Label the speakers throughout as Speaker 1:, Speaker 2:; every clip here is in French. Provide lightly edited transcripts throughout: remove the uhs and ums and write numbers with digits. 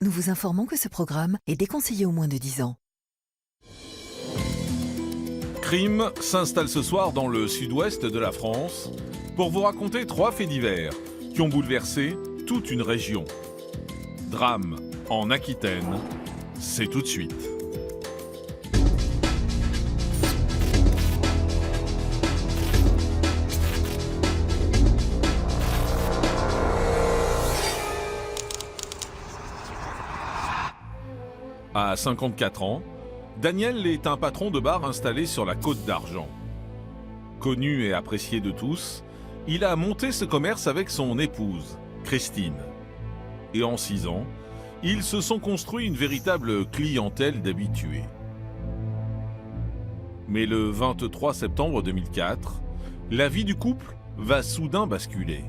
Speaker 1: Nous vous informons que ce programme est déconseillé aux moins de 10 ans.
Speaker 2: Crime s'installe ce soir dans le sud-ouest de la France pour vous raconter 3 faits divers qui ont bouleversé toute une région. Drame en Aquitaine, c'est tout de suite. À 54 ans, Daniel est un patron de bar installé sur la Côte d'Argent. Connu et apprécié de tous, il a monté ce commerce avec son épouse, Christine. Et en 6 ans, ils se sont construits une véritable clientèle d'habitués. Mais le 23 septembre 2004, la vie du couple va soudain basculer.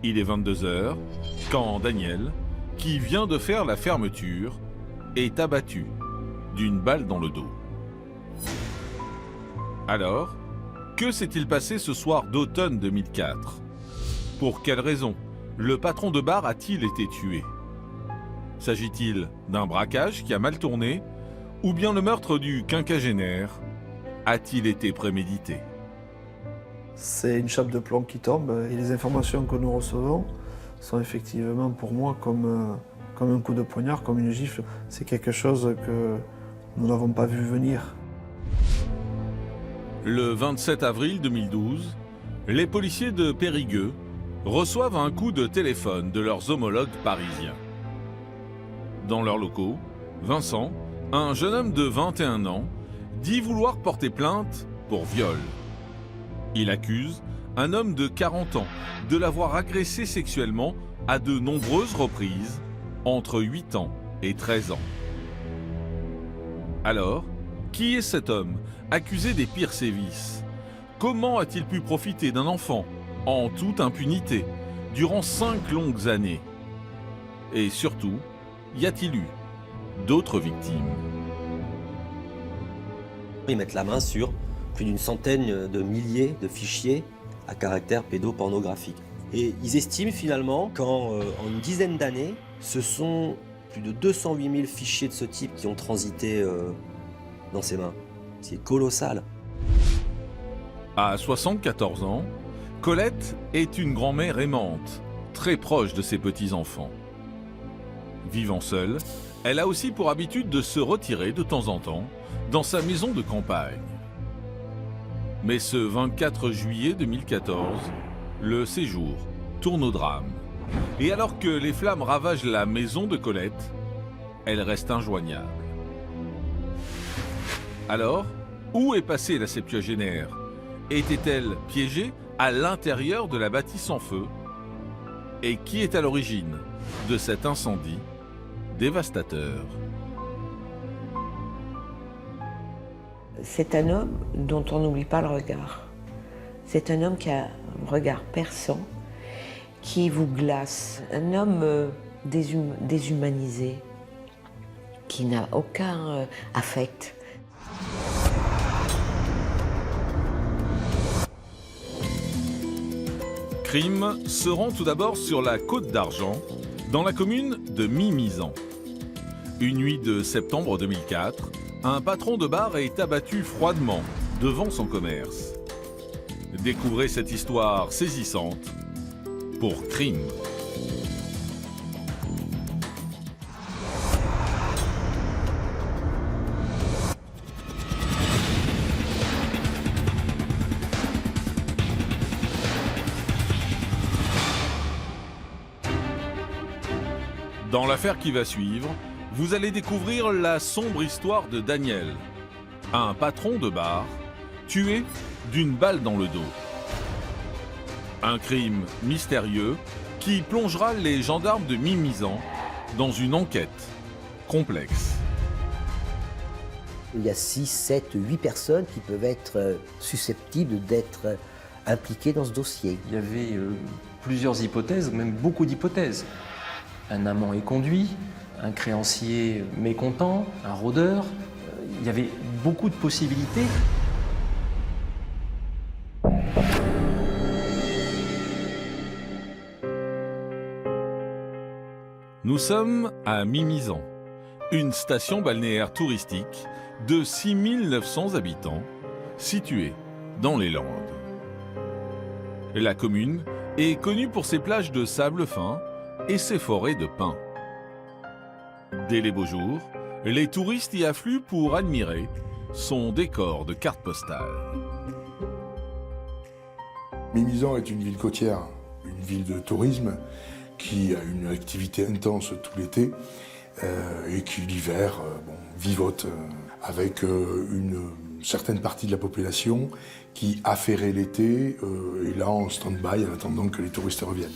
Speaker 2: Il est 22 h quand Daniel, qui vient de faire la fermeture, est abattu d'une balle dans le dos. Alors, que s'est-il passé ce soir d'automne 2004 ? Pour quelle raison le patron de bar a-t-il été tué ? S'agit-il d'un braquage qui a mal tourné ou bien le meurtre du quinquagénaire a-t-il été prémédité ?
Speaker 3: C'est une chape de plomb qui tombe et les informations que nous recevons sont effectivement pour moi comme un coup de poignard, comme une gifle. C'est quelque chose que nous n'avons pas vu venir.
Speaker 2: Le 27 avril 2012, les policiers de Périgueux reçoivent un coup de téléphone de leurs homologues parisiens. Dans leurs locaux, Vincent, un jeune homme de 21 ans, dit vouloir porter plainte pour viol. Il accuse un homme de 40 ans de l'avoir agressé sexuellement à de nombreuses reprises entre 8 ans et 13 ans. Alors, qui est cet homme accusé des pires sévices ? Comment a-t-il pu profiter d'un enfant en toute impunité durant 5 longues années ? Et surtout, y a-t-il eu d'autres victimes ?
Speaker 4: Ils mettent la main sur plus d'une centaine de milliers de fichiers à caractère pédopornographique. Et ils estiment finalement qu'en une dizaine d'années, ce sont plus de 208 000 fichiers de ce type qui ont transité dans ses mains. C'est colossal.
Speaker 2: À 74 ans, Colette est une grand-mère aimante, très proche de ses petits-enfants. Vivant seule, elle a aussi pour habitude de se retirer de temps en temps dans sa maison de campagne. Mais ce 24 juillet 2014, le séjour tourne au drame. Et alors que les flammes ravagent la maison de Colette, elle reste injoignable. Alors, où est passée la septuagénaire ? Était-elle piégée à l'intérieur de la bâtisse en feu ? Et qui est à l'origine de cet incendie dévastateur ?
Speaker 5: C'est un homme dont on n'oublie pas le regard. C'est un homme qui a un regard perçant, qui vous glace. Un homme déshumanisé, qui n'a aucun affect.
Speaker 2: Crime se rend tout d'abord sur la Côte d'Argent, dans la commune de Mimizan. Une nuit de septembre 2004, un patron de bar est abattu froidement devant son commerce. Découvrez cette histoire saisissante pour Crime. Dans l'affaire qui va suivre, vous allez découvrir la sombre histoire de Daniel, un patron de bar tué d'une balle dans le dos. Un crime mystérieux qui plongera les gendarmes de Mimizan dans une enquête complexe.
Speaker 6: Il y a 6, 7, 8 personnes qui peuvent être susceptibles d'être impliquées dans ce dossier.
Speaker 7: Il y avait plusieurs hypothèses, même beaucoup d'hypothèses. Un amant est conduit, un créancier mécontent, un rôdeur. Il y avait beaucoup de possibilités.
Speaker 2: Nous Nous sommes à Mimizan, une station balnéaire touristique de 6900 habitants, située dans les Landes. La commune est connue pour ses plages de sable fin et ses forêts de pins. Dès les beaux jours, les touristes y affluent pour admirer son décor de cartes postales.
Speaker 8: Mimizan est une ville côtière, une ville de tourisme qui a une activité intense tout l'été et qui l'hiver vivote avec une certaine partie de la population qui affairée l'été est là en stand-by en attendant que les touristes reviennent.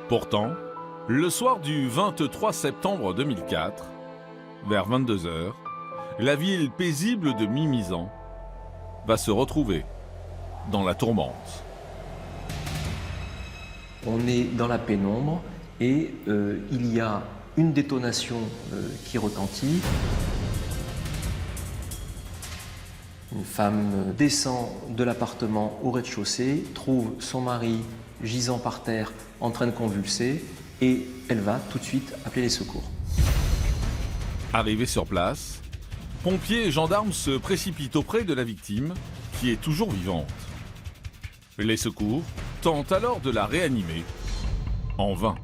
Speaker 2: Pourtant, le soir du 23 septembre 2004, vers 22 h, la ville paisible de Mimizan va se retrouver dans la tourmente.
Speaker 7: On est dans la pénombre et il y a une détonation qui retentit. Une femme descend de l'appartement au rez-de-chaussée, trouve son mari gisant par terre en train de convulser et elle va tout de suite appeler les secours.
Speaker 2: Arrivés sur place, pompiers et gendarmes se précipitent auprès de la victime qui est toujours vivante. Les secours tentent alors de la réanimer, en vain.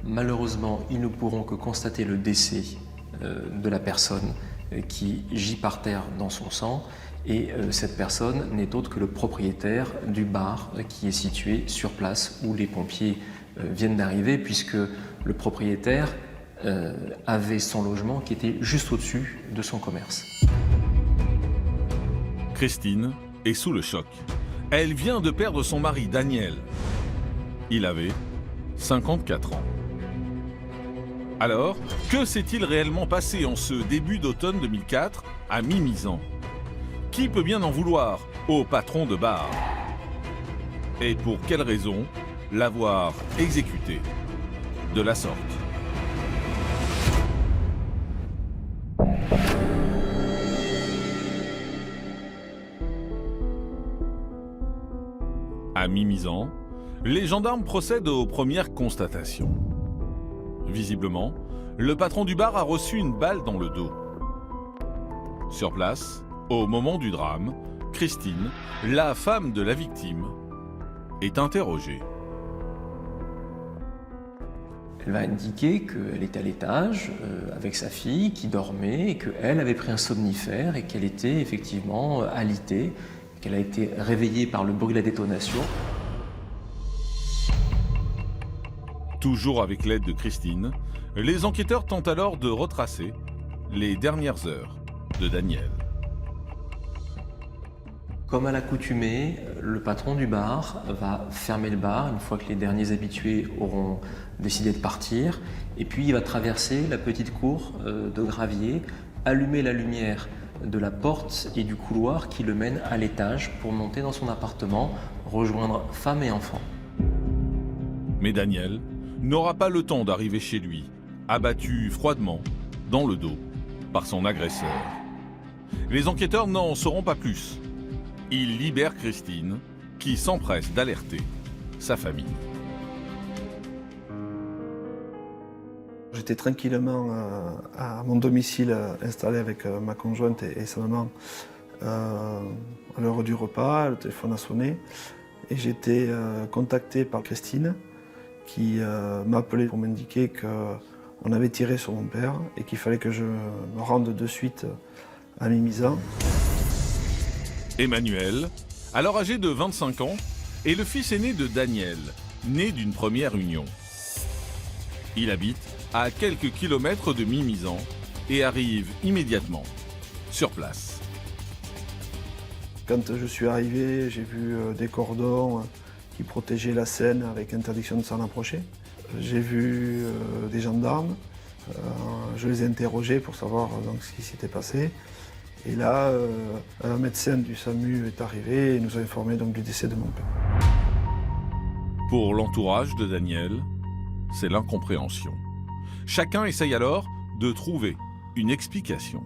Speaker 7: Malheureusement, ils ne pourront que constater le décès de la personne qui gît par terre dans son sang. Et cette personne n'est autre que le propriétaire du bar qui est situé sur place où les pompiers viennent d'arriver, puisque le propriétaire avait son logement qui était juste au-dessus de son commerce.
Speaker 2: Christine est sous le choc. Elle vient de perdre son mari Daniel. Il avait 54 ans. Alors, que s'est-il réellement passé en ce début d'automne 2004 à Mimizan? Qui peut bien en vouloir au patron de bar? Et pour quelle raison l'avoir exécuté de la sorte? À Mimizan, les gendarmes procèdent aux premières constatations. Visiblement, le patron du bar a reçu une balle dans le dos. Sur place, au moment du drame, Christine, la femme de la victime, est interrogée.
Speaker 7: Elle va indiquer qu'elle était à l'étage avec sa fille qui dormait et qu'elle avait pris un somnifère et qu'elle était effectivement alitée, qu'elle a été réveillée par le bruit de la détonation.
Speaker 2: Toujours avec l'aide de Christine, les enquêteurs tentent alors de retracer les dernières heures de Daniel.
Speaker 7: Comme à l'accoutumée, le patron du bar va fermer le bar une fois que les derniers habitués auront décidé de partir. Et puis il va traverser la petite cour de gravier, allumer la lumière de la porte et du couloir qui le mène à l'étage pour monter dans son appartement, rejoindre femme et enfants.
Speaker 2: Mais Daniel n'aura pas le temps d'arriver chez lui, abattu froidement dans le dos par son agresseur. Les enquêteurs n'en sauront pas plus. Ils libèrent Christine, qui s'empresse d'alerter sa famille.
Speaker 3: J'étais tranquillement à mon domicile installé avec ma conjointe et sa maman à l'heure du repas. Le téléphone a sonné et j'ai été contacté par Christine qui m'a appelé pour m'indiquer qu'on avait tiré sur mon père et qu'il fallait que je me rende de suite à Mimizan.
Speaker 2: Emmanuel, alors âgé de 25 ans, est le fils aîné de Daniel, né d'une première union. Il habite à quelques kilomètres de Mimizan et arrive immédiatement sur place.
Speaker 3: Quand je suis arrivé, j'ai vu des cordons qui protégeaient la scène avec interdiction de s'en approcher. J'ai vu des gendarmes, je les ai interrogés pour savoir donc, ce qui s'était passé. Et là, un médecin du SAMU est arrivé et nous a informé donc, du décès de mon père.
Speaker 2: Pour l'entourage de Daniel, c'est l'incompréhension. Chacun essaye alors de trouver une explication.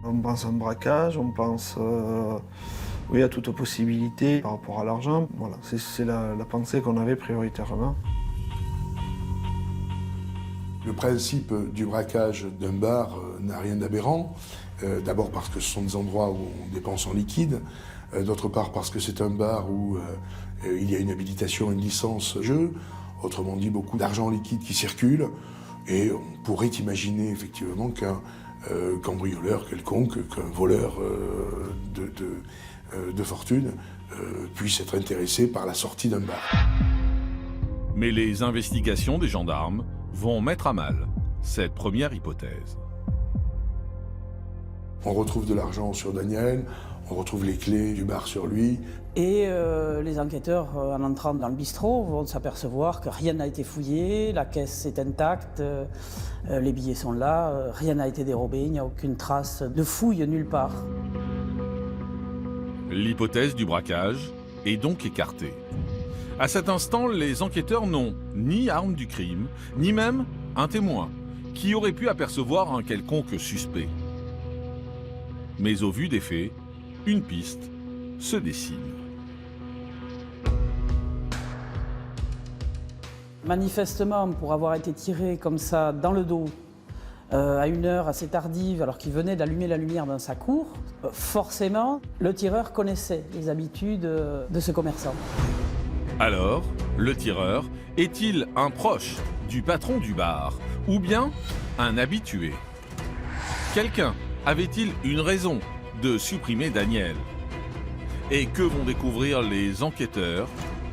Speaker 3: On pense à un braquage, on pense Oui, à toute possibilité par rapport à l'argent. Voilà, c'est la pensée qu'on avait prioritairement.
Speaker 8: Le principe du braquage d'un bar n'a rien d'aberrant. D'abord parce que ce sont des endroits où on dépense en liquide. D'autre part parce que c'est un bar où il y a une habilitation, une licence jeu. Autrement dit, beaucoup d'argent liquide qui circule. Et on pourrait imaginer effectivement qu'un cambrioleur quelconque, qu'un voleur de fortune puisse être intéressé par la sortie d'un bar.
Speaker 2: Mais les investigations des gendarmes vont mettre à mal cette première hypothèse.
Speaker 8: On retrouve de l'argent sur Daniel, on retrouve les clés du bar sur lui.
Speaker 9: Et les enquêteurs, en entrant dans le bistrot, vont s'apercevoir que rien n'a été fouillé, la caisse est intacte, les billets sont là, rien n'a été dérobé, il n'y a aucune trace de fouille nulle part.
Speaker 2: L'hypothèse du braquage est donc écartée. À cet instant, les enquêteurs n'ont ni arme du crime, ni même un témoin qui aurait pu apercevoir un quelconque suspect. Mais au vu des faits, une piste se dessine.
Speaker 9: Manifestement, pour avoir été tiré comme ça dans le dos, à une heure assez tardive, alors qu'il venait d'allumer la lumière dans sa cour, forcément, le tireur connaissait les habitudes de ce commerçant.
Speaker 2: Alors, le tireur est-il un proche du patron du bar ou bien un habitué? Quelqu'un avait-il une raison de supprimer Daniel? Et que vont découvrir les enquêteurs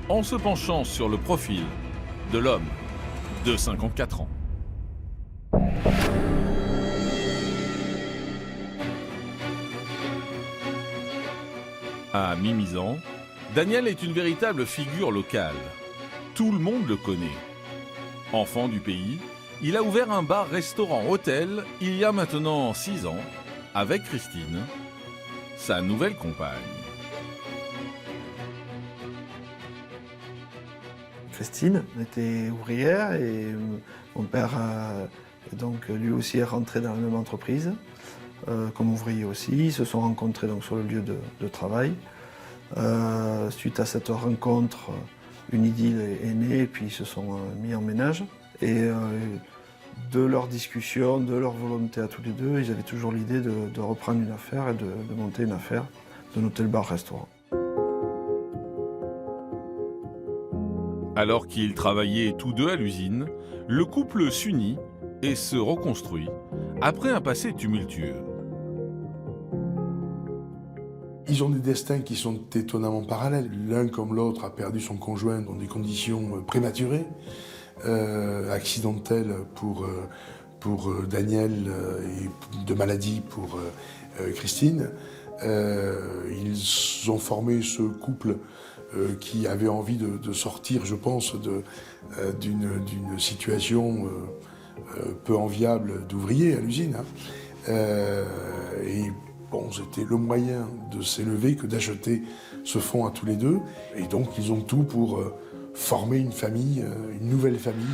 Speaker 2: en se penchant sur le profil de l'homme de 54 ans? À Mimizan, Daniel est une véritable figure locale. Tout le monde le connaît. Enfant du pays, il a ouvert un bar-restaurant-hôtel il y a maintenant 6 ans avec Christine, sa nouvelle compagne.
Speaker 3: Christine était ouvrière et mon père donc lui aussi est rentré dans la même entreprise comme ouvrier aussi. Ils se sont rencontrés donc sur le lieu de travail. Suite à cette rencontre, une idylle est née et puis ils se sont mis en ménage. Et de leur discussion, de leur volonté à tous les deux, ils avaient toujours l'idée de reprendre une affaire et de monter une affaire d'un hôtel-bar-restaurant.
Speaker 2: Alors qu'ils travaillaient tous deux à l'usine, le couple s'unit et se reconstruit après un passé tumultueux.
Speaker 8: Ils ont des destins qui sont étonnamment parallèles. L'un comme l'autre a perdu son conjoint dans des conditions prématurées, accidentelles pour Daniel et de maladie pour Christine. Ils ont formé ce couple qui avait envie de sortir, je pense, d'une situation peu enviable d'ouvrier à l'usine. Et bon, c'était le moyen de s'élever que d'acheter ce fonds à tous les deux. Et donc, ils ont tout pour former une famille, une nouvelle famille.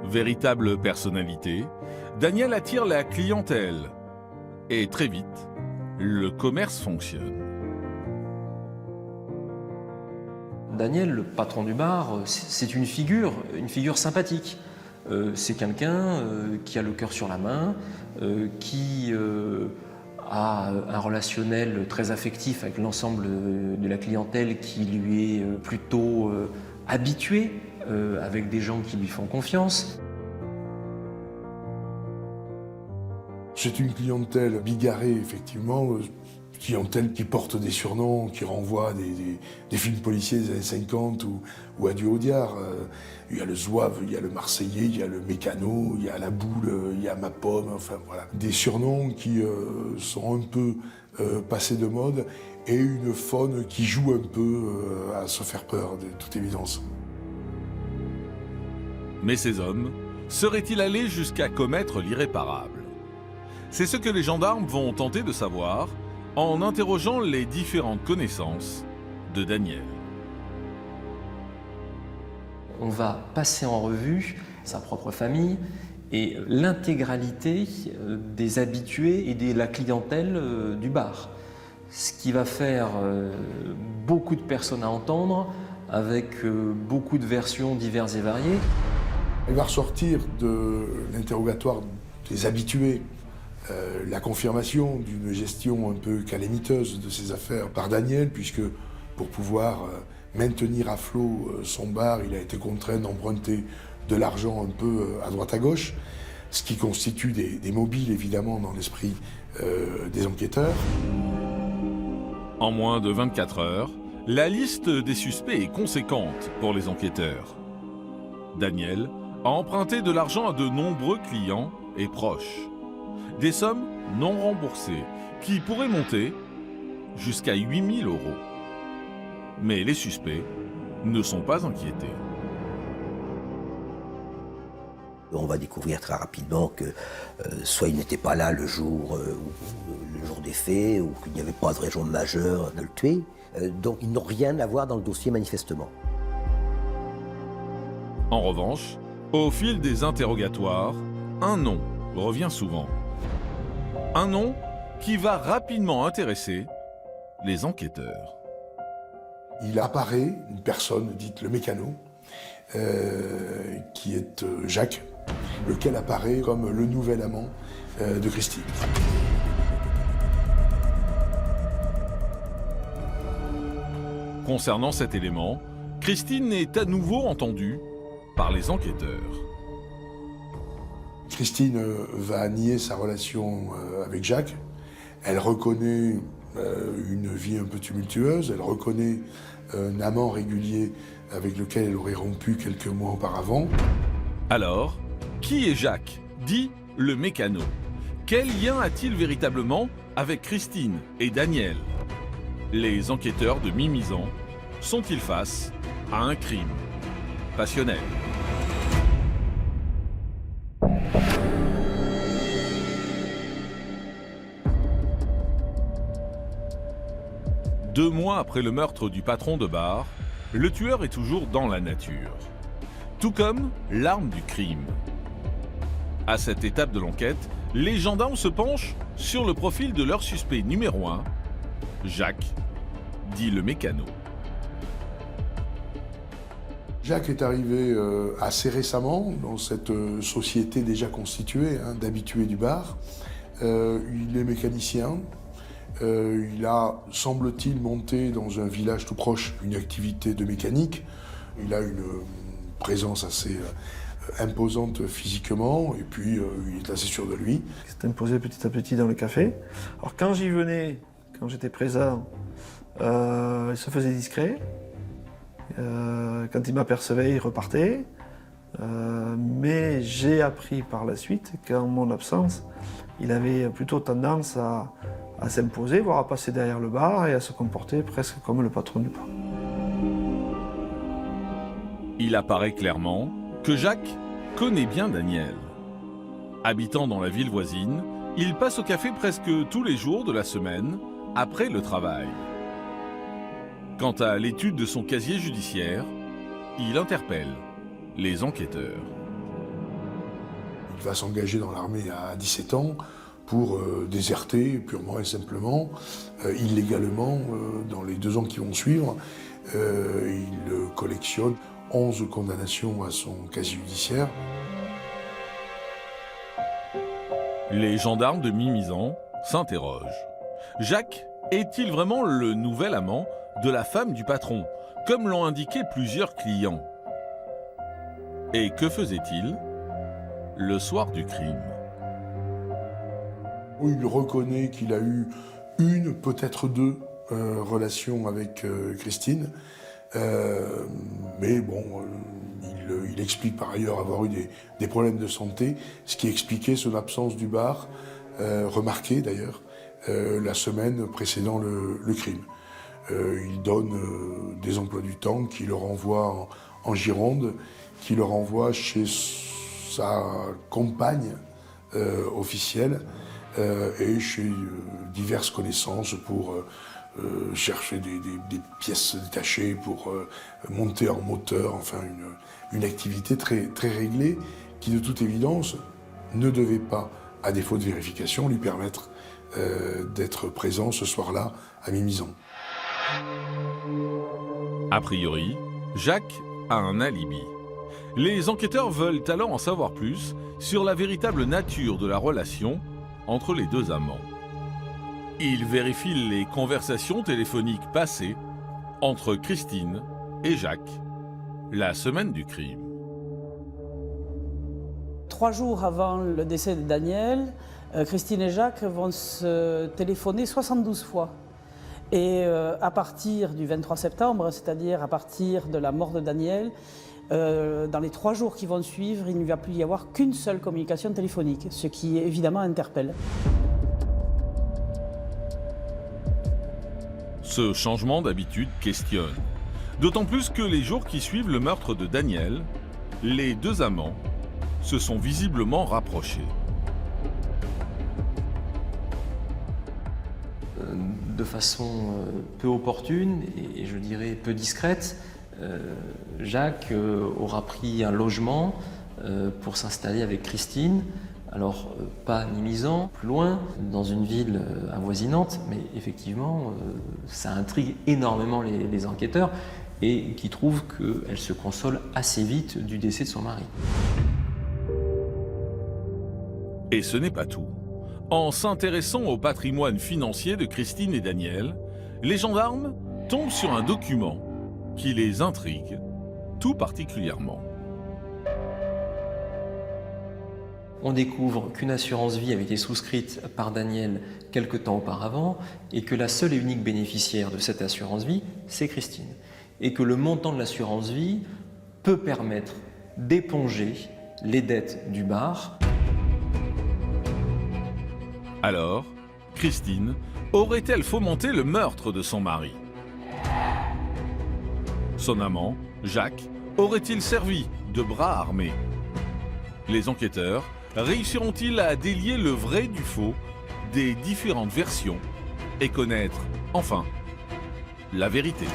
Speaker 2: Véritable personnalité, Daniel attire la clientèle. Et très vite, le commerce fonctionne.
Speaker 7: Daniel, le patron du bar, c'est une figure sympathique. C'est quelqu'un qui a le cœur sur la main, qui a un relationnel très affectif avec l'ensemble de la clientèle qui lui est plutôt habituée, avec des gens qui lui font confiance.
Speaker 8: C'est une clientèle bigarrée, effectivement, clientèle qui porte des surnoms, qui renvoie des films policiers des années 50 ou à du Audiard. Il y a le Zouave, il y a le Marseillais, il y a le Mécano, il y a la Boule, il y a Ma Pomme, enfin voilà. Des surnoms qui sont un peu passés de mode et une faune qui joue un peu à se faire peur, de toute évidence.
Speaker 2: Mais ces hommes seraient-ils allés jusqu'à commettre l'irréparable? C'est ce que les gendarmes vont tenter de savoir en interrogeant les différentes connaissances de Daniel.
Speaker 7: On va passer en revue sa propre famille et l'intégralité des habitués et de la clientèle du bar. ce qui va faire beaucoup de personnes à entendre, avec beaucoup de versions diverses et variées.
Speaker 8: Elle va ressortir de l'interrogatoire des habitués la confirmation d'une gestion un peu calamiteuse de ses affaires par Daniel, puisque pour pouvoir maintenir à flot son bar, il a été contraint d'emprunter de l'argent un peu à droite à gauche, ce qui constitue des mobiles évidemment dans l'esprit des enquêteurs.
Speaker 2: En moins de 24 heures, la liste des suspects est conséquente pour les enquêteurs. Daniel a emprunté de l'argent à de nombreux clients et proches. Des sommes non remboursées qui pourraient monter jusqu'à 8 000 €. Mais les suspects ne sont pas inquiétés.
Speaker 6: On va découvrir très rapidement que soit il n'était pas là le jour des faits, ou qu'il n'y avait pas de raison majeure de le tuer. Donc ils n'ont rien à voir dans le dossier manifestement.
Speaker 2: En revanche, au fil des interrogatoires, un nom revient souvent. Un nom qui va rapidement intéresser les enquêteurs.
Speaker 8: Il apparaît une personne dite le mécano, qui est Jacques, lequel apparaît comme le nouvel amant de Christine.
Speaker 2: Concernant cet élément, Christine est à nouveau entendue par les enquêteurs.
Speaker 8: Christine va nier sa relation avec Jacques. Elle reconnaît une vie un peu tumultueuse, elle reconnaît un amant régulier avec lequel elle aurait rompu quelques mois auparavant.
Speaker 2: Alors, qui est Jacques, dit le mécano? Quel lien a-t-il véritablement avec Christine et Daniel? Les enquêteurs de Mimizan sont-ils face à un crime passionnel? Deux mois après le meurtre du patron de bar, le tueur est toujours dans la nature. Tout comme l'arme du crime. À cette étape de l'enquête, les gendarmes se penchent sur le profil de leur suspect numéro 1, Jacques, dit le mécano.
Speaker 8: Jacques est arrivé assez récemment dans cette société déjà constituée d'habitués du bar. Il est mécanicien. Il a, semble-t-il, monté dans un village tout proche une activité de mécanique. Il a une présence assez imposante physiquement, et puis il est assez sûr de lui.
Speaker 3: Il s'est imposé petit à petit dans le café. Alors quand j'y venais, quand j'étais présent, il se faisait discret. Quand il m'apercevait, il repartait. Mais j'ai appris par la suite qu'en mon absence, il avait plutôt tendance à s'imposer, voire à passer derrière le bar et à se comporter presque comme le patron du bar.
Speaker 2: Il apparaît clairement que Jacques connaît bien Daniel. Habitant dans la ville voisine, il passe au café presque tous les jours de la semaine, après le travail. Quant à l'étude de son casier judiciaire, il interpelle les enquêteurs.
Speaker 8: Il va s'engager dans l'armée à 17 ans pour déserter purement et simplement, illégalement, dans les 2 ans qui vont suivre. Il collectionne 11 condamnations à son casier judiciaire.
Speaker 2: Les gendarmes de Mimizan s'interrogent. Jacques est-il vraiment le nouvel amant de la femme du patron, comme l'ont indiqué plusieurs clients? Et que faisait-il le soir du crime?
Speaker 8: Il reconnaît qu'il a eu une, peut-être 2 relations avec Christine, mais bon, il explique par ailleurs avoir eu des problèmes de santé, ce qui expliquait son absence du bar, remarqué d'ailleurs, la semaine précédant le crime. Il donne des emplois du temps qui le renvoient en Gironde, qui le renvoie chez sa compagne officielle et chez diverses connaissances pour chercher des pièces détachées, pour monter en moteur, enfin une activité très, très réglée qui de toute évidence ne devait pas, à défaut de vérification, lui permettre d'être présent ce soir-là à Mimizan.
Speaker 2: A priori, Jacques a un alibi. Les enquêteurs veulent alors en savoir plus sur la véritable nature de la relation entre les deux amants. Ils vérifient les conversations téléphoniques passées entre Christine et Jacques la semaine du crime.
Speaker 9: 3 jours avant le décès de Daniel, Christine et Jacques vont se téléphoner 72 fois. Et à partir du 23 septembre, c'est-à-dire à partir de la mort de Daniel, dans les 3 jours qui vont suivre, il ne va plus y avoir qu'une seule communication téléphonique, ce qui évidemment interpelle.
Speaker 2: Ce changement d'habitude questionne. D'autant plus que les jours qui suivent le meurtre de Daniel, les deux amants se sont visiblement rapprochés.
Speaker 7: De façon peu opportune et je dirais peu discrète, Jacques aura pris un logement pour s'installer avec Christine. Alors, pas à Mimizan, plus loin, dans une ville avoisinante, mais effectivement, ça intrigue énormément les enquêteurs et qui trouvent qu'elle se console assez vite du décès de son mari.
Speaker 2: Et ce n'est pas tout. En s'intéressant au patrimoine financier de Christine et Daniel, les gendarmes tombent sur un document qui les intrigue tout particulièrement.
Speaker 7: On découvre qu'une assurance vie avait été souscrite par Daniel quelque temps auparavant et que la seule et unique bénéficiaire de cette assurance vie, c'est Christine. Et que le montant de l'assurance vie peut permettre d'éponger les dettes du bar.
Speaker 2: Alors, Christine aurait-elle fomenté le meurtre de son mari? Son amant, Jacques, aurait-il servi de bras armé? Les enquêteurs réussiront-ils à délier le vrai du faux des différentes versions et connaître, enfin, la vérité?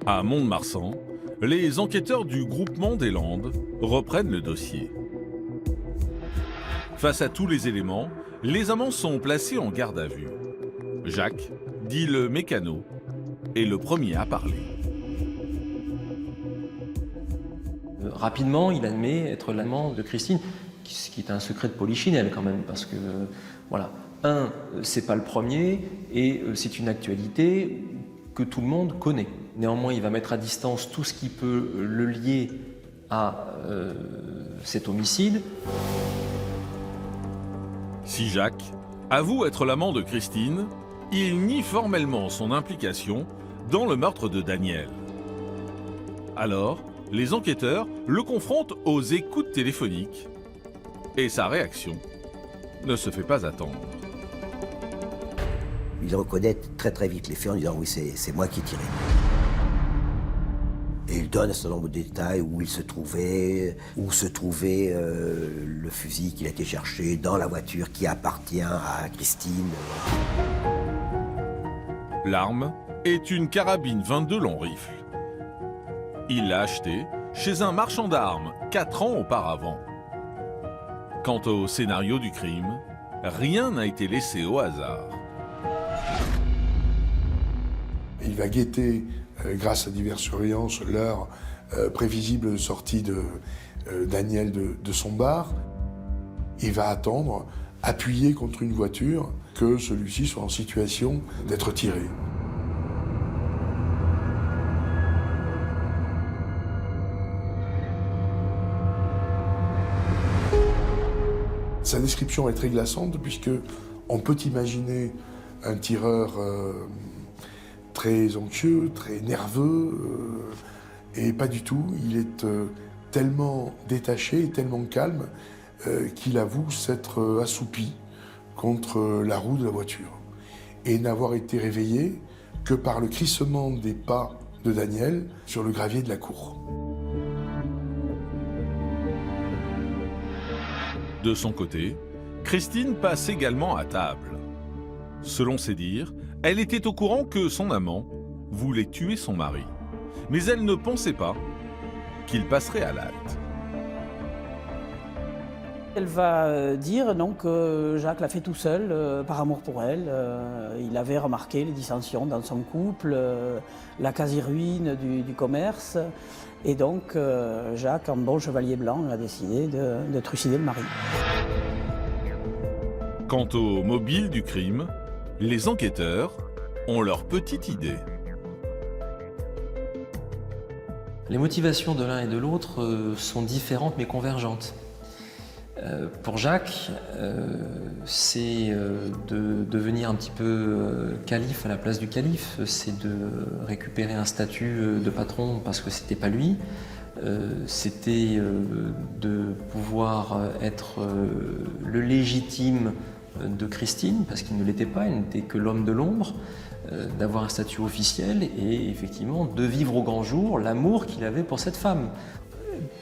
Speaker 2: À Mont-de-Marsan, les enquêteurs du groupement des Landes reprennent le dossier. Face à tous les éléments, les amants sont placés en garde à vue. Jacques, dit le mécano, est le premier à parler.
Speaker 7: Rapidement, il admet être l'amant de Christine, ce qui est un secret de polichinelle quand même, parce que, voilà, c'est pas le premier, et c'est une actualité que tout le monde connaît. Néanmoins, il va mettre à distance tout ce qui peut le lier à cet homicide.
Speaker 2: Si Jacques avoue être l'amant de Christine, il nie formellement son implication dans le meurtre de Daniel. Alors, les enquêteurs le confrontent aux écoutes téléphoniques et sa réaction ne se fait pas attendre.
Speaker 6: Il reconnaît très très vite les faits en disant oui, c'est moi qui ai tiré. Et il donne un certain nombre de détails où se trouvait le fusil qu'il a été chercher dans la voiture qui appartient à Christine.
Speaker 2: L'arme est une carabine 22 long rifle. Il l'a achetée chez un marchand d'armes 4 ans auparavant. Quant au scénario du crime, rien n'a été laissé au hasard.
Speaker 8: Il va guetter, grâce à diverses surveillances, l'heure prévisible de sortie de Daniel de son bar. Il va attendre, appuyé contre une voiture, que celui-ci soit en situation d'être tiré. Sa description est très glaçante puisque on peut imaginer un tireur très anxieux, très nerveux, et pas du tout. Il est tellement détaché, tellement calme, qu'il avoue s'être assoupi contre la roue de la voiture et n'avoir été réveillé que par le crissement des pas de Daniel sur le gravier de la cour.
Speaker 2: De son côté, Christine passe également à table. Selon ses dires, elle était au courant que son amant voulait tuer son mari. Mais elle ne pensait pas qu'il passerait à l'acte.
Speaker 9: Elle va dire donc que Jacques l'a fait tout seul, par amour pour elle. Il avait remarqué les dissensions dans son couple, la quasi-ruine du commerce. Et donc Jacques, en bon chevalier blanc, a décidé de trucider le mari.
Speaker 2: Quant au mobile du crime, les enquêteurs ont leur petite idée.
Speaker 7: Les motivations de l'un et de l'autre sont différentes mais convergentes. Pour Jacques, c'est de devenir un petit peu calife à la place du calife, c'est de récupérer un statut de patron parce que c'était pas lui, c'était de pouvoir être le légitime de Christine parce qu'il ne l'était pas, il n'était que l'homme de l'ombre, d'avoir un statut officiel et effectivement de vivre au grand jour l'amour qu'il avait pour cette femme.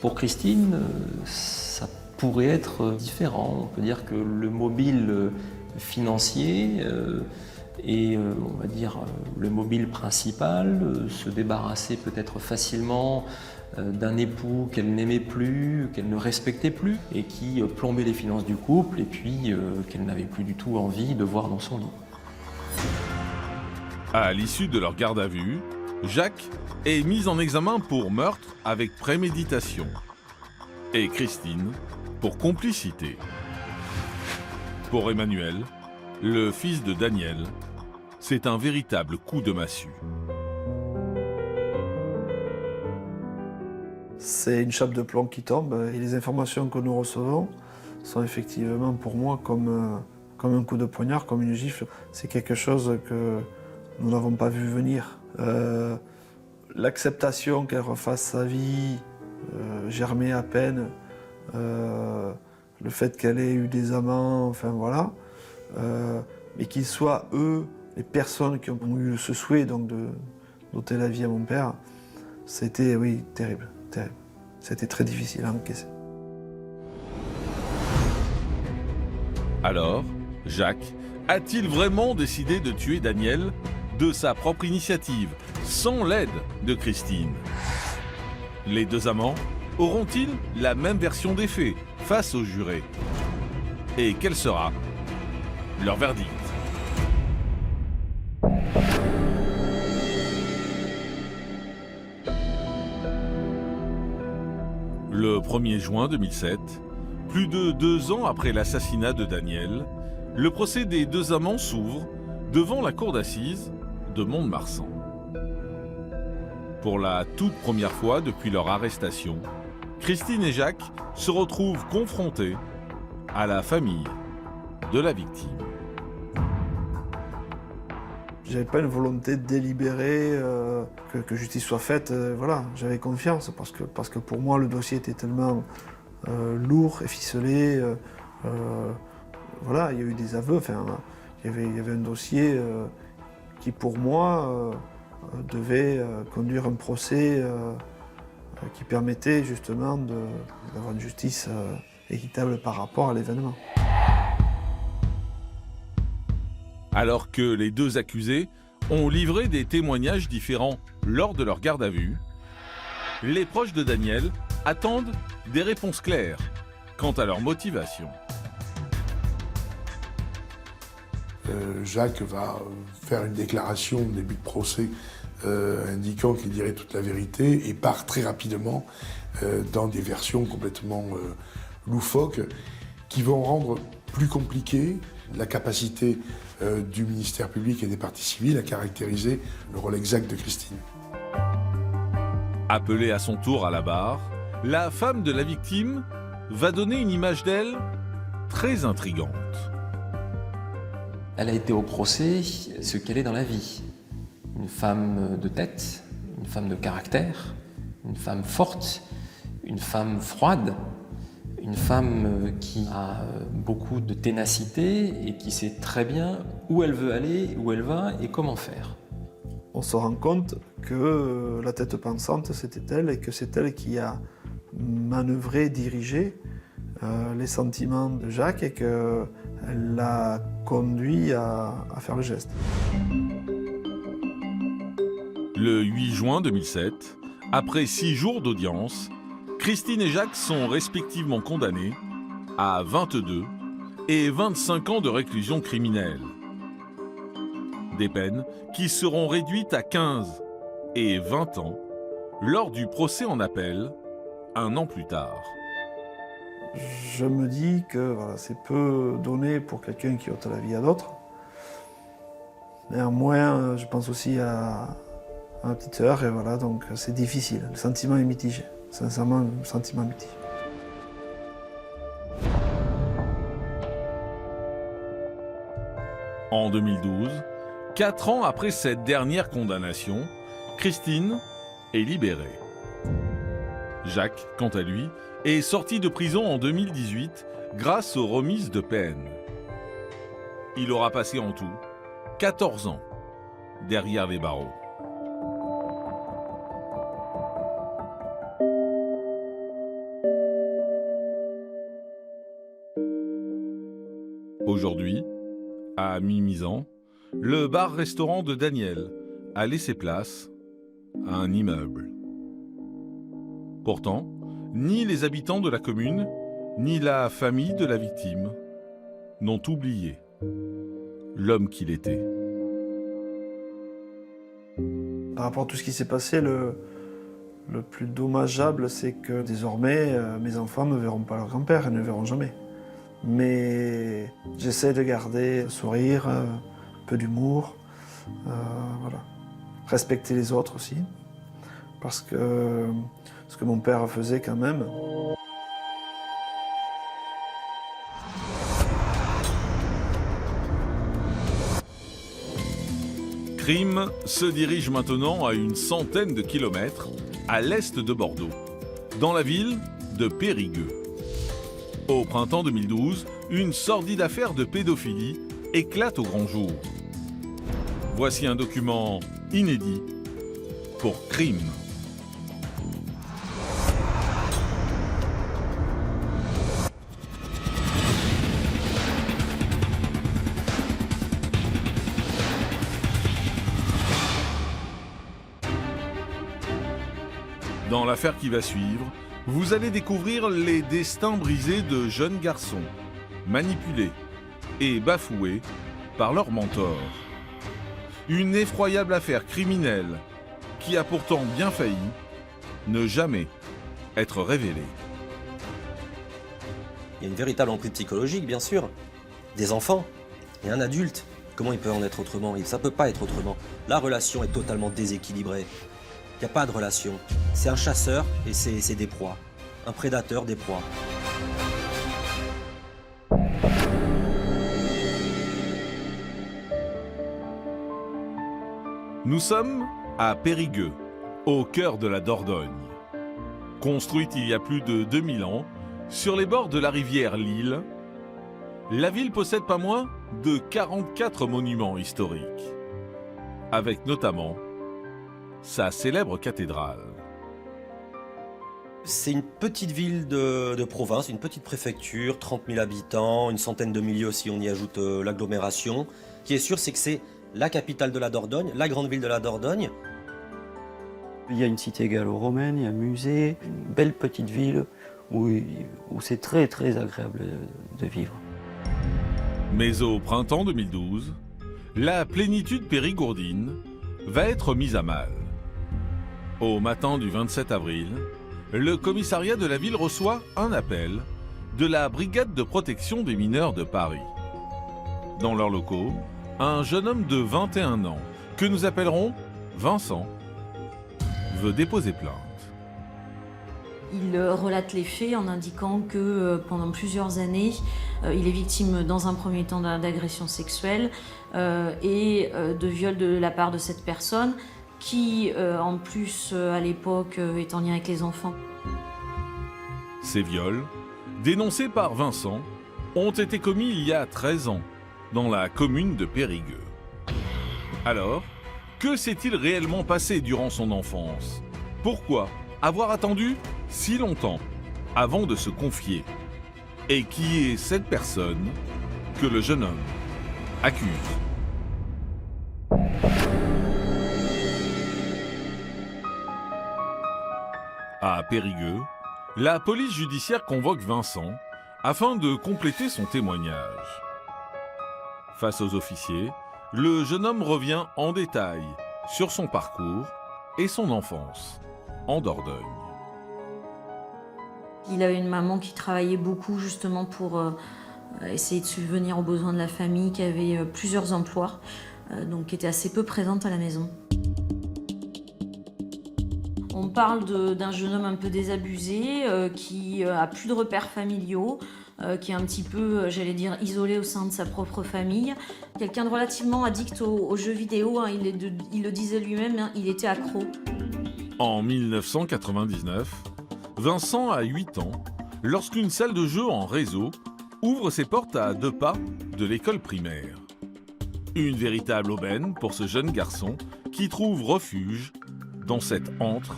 Speaker 7: Pour Christine, ça pourrait être différent. On peut dire que le mobile financier est, on va dire, le mobile principal, se débarrasser peut-être facilement d'un époux qu'elle n'aimait plus, qu'elle ne respectait plus, et qui plombait les finances du couple, et puis qu'elle n'avait plus du tout envie de voir dans son lit.
Speaker 2: À l'issue de leur garde à vue, Jacques est mis en examen pour meurtre avec préméditation et Christine pour complicité. Pour Emmanuel, le fils de Daniel, c'est un véritable coup de massue.
Speaker 3: C'est une chape de plomb qui tombe et les informations que nous recevons sont effectivement pour moi comme un coup de poignard, comme une gifle. C'est quelque chose que nous n'avons pas vu venir. L'acceptation qu'elle refasse sa vie, germer à peine, le fait qu'elle ait eu des amants, enfin voilà, mais qu'ils soient eux, les personnes qui ont eu ce souhait donc d'ôter la vie à mon père, c'était oui terrible, terrible. C'était très difficile à encaisser.
Speaker 2: Alors, Jacques a-t-il vraiment décidé de tuer Daniel de sa propre initiative, sans l'aide de Christine? Les deux amants auront-ils la même version des faits face aux jurés? Et quel sera leur verdict? Le 1er juin 2007, plus de 2 ans après l'assassinat de Daniel, le procès des deux amants s'ouvre devant la cour d'assises de Mont-de-Marsan. Pour la toute première fois depuis leur arrestation, Christine et Jacques se retrouvent confrontés à la famille de la victime.
Speaker 3: J'avais pas une volonté délibérée que justice soit faite, voilà, j'avais confiance parce que pour moi le dossier était tellement lourd et ficelé, voilà, il y a eu des aveux, enfin, il y avait un dossier qui pour moi devait conduire un procès qui permettait justement d'avoir une justice équitable par rapport à l'événement.
Speaker 2: Alors que les deux accusés ont livré des témoignages différents lors de leur garde à vue, les proches de Daniel attendent des réponses claires quant à leur motivation.
Speaker 8: Jacques va faire une déclaration au début de procès indiquant qu'il dirait toute la vérité et part très rapidement dans des versions complètement loufoques qui vont rendre plus compliqué la capacité du ministère public et des parties civiles à caractériser le rôle exact de Christine.
Speaker 2: Appelée à son tour à la barre, la femme de la victime va donner une image d'elle très intrigante.
Speaker 7: Elle a été au procès ce qu'elle est dans la vie. Une femme de tête, une femme de caractère, une femme forte, une femme froide, une femme qui a beaucoup de ténacité et qui sait très bien où elle veut aller, où elle va et comment faire.
Speaker 3: On se rend compte que la tête pensante, c'était elle et que c'est elle qui a manœuvré, dirigé les sentiments de Jacques et qu'elle l'a conduit à faire le geste.
Speaker 2: Le 8 juin 2007, Après 6 jours d'audience, Christine et Jacques sont respectivement condamnés à 22 et 25 ans de réclusion criminelle. Des peines qui seront réduites à 15 et 20 ans lors du procès en appel, un an plus tard.
Speaker 3: Je me dis que voilà, c'est peu donné pour quelqu'un qui ôte la vie à d'autres. Néanmoins, je pense aussi à ma petite sœur, et voilà, donc c'est difficile. Le sentiment est mitigé. Sincèrement, le sentiment est mitigé.
Speaker 2: En 2012, 4 ans après cette dernière condamnation, Christine est libérée. Jacques, quant à lui, est sorti de prison en 2018 grâce aux remises de peine. Il aura passé en tout 14 ans derrière les barreaux. Aujourd'hui, à Mimizan, le bar-restaurant de Daniel a laissé place à un immeuble. Pourtant, ni les habitants de la commune, ni la famille de la victime n'ont oublié l'homme qu'il était.
Speaker 3: Par rapport à tout ce qui s'est passé, le plus dommageable, c'est que désormais, mes enfants ne verront pas leur grand-père et ne le verront jamais. Mais j'essaie de garder le sourire, un peu d'humour, voilà. Respecter les autres aussi, parce que ce que mon père faisait quand même.
Speaker 2: Crime se dirige maintenant à une centaine de kilomètres à l'est de Bordeaux, dans la ville de Périgueux. Au printemps 2012, une sordide affaire de pédophilie éclate au grand jour. Voici un document inédit pour Crime. Dans l'affaire qui va suivre, vous allez découvrir les destins brisés de jeunes garçons, manipulés et bafoués par leurs mentors. Une effroyable affaire criminelle qui a pourtant bien failli ne jamais être révélée.
Speaker 4: Il y a une véritable emprise psychologique, bien sûr. Des enfants et un adulte. Comment il peut en être autrement? Ça ne peut pas être autrement. La relation est totalement déséquilibrée. Il n'y a pas de relation. C'est un chasseur et c'est des proies. Un prédateur des proies.
Speaker 2: Nous sommes à Périgueux, au cœur de la Dordogne. Construite il y a plus de 2000 ans, sur les bords de la rivière Lille, la ville possède pas moins de 44 monuments historiques, avec notamment sa célèbre cathédrale.
Speaker 4: C'est une petite ville de province, une petite préfecture, 30 000 habitants, une centaine de milliers si on y ajoute l'agglomération. Ce qui est sûr, c'est que c'est la capitale de la Dordogne, la grande ville de la Dordogne.
Speaker 10: Il y a une cité gallo-romaine, il y a un musée, une belle petite ville où c'est très très agréable de vivre.
Speaker 2: Mais au printemps 2012, la plénitude périgourdine va être mise à mal. Au matin du 27 avril, le commissariat de la ville reçoit un appel de la brigade de protection des mineurs de Paris. Dans leurs locaux, un jeune homme de 21 ans, que nous appellerons Vincent, veut déposer plainte.
Speaker 11: Il relate les faits en indiquant que pendant plusieurs années, il est victime dans un premier temps d'agression sexuelle et de viol de la part de cette personne qui, en plus, à l'époque, est en lien avec les enfants.
Speaker 2: Ces viols, dénoncés par Vincent, ont été commis il y a 13 ans, dans la commune de Périgueux. Alors, que s'est-il réellement passé durant son enfance? Pourquoi avoir attendu si longtemps avant de se confier? Et qui est cette personne que le jeune homme accuse? À Périgueux, la police judiciaire convoque Vincent afin de compléter son témoignage. Face aux officiers, le jeune homme revient en détail sur son parcours et son enfance en Dordogne.
Speaker 11: Il avait une maman qui travaillait beaucoup justement pour essayer de subvenir aux besoins de la famille, qui avait plusieurs emplois, donc qui était assez peu présente à la maison. On parle d'un jeune homme un peu désabusé, qui a plus de repères familiaux, qui est un petit peu, j'allais dire, isolé au sein de sa propre famille. Quelqu'un de relativement addict aux jeux vidéo, hein, il le disait lui-même, hein, il était accro.
Speaker 2: En 1999, Vincent a 8 ans lorsqu'une salle de jeu en réseau ouvre ses portes à 2 pas de l'école primaire. Une véritable aubaine pour ce jeune garçon qui trouve refuge dans cette antre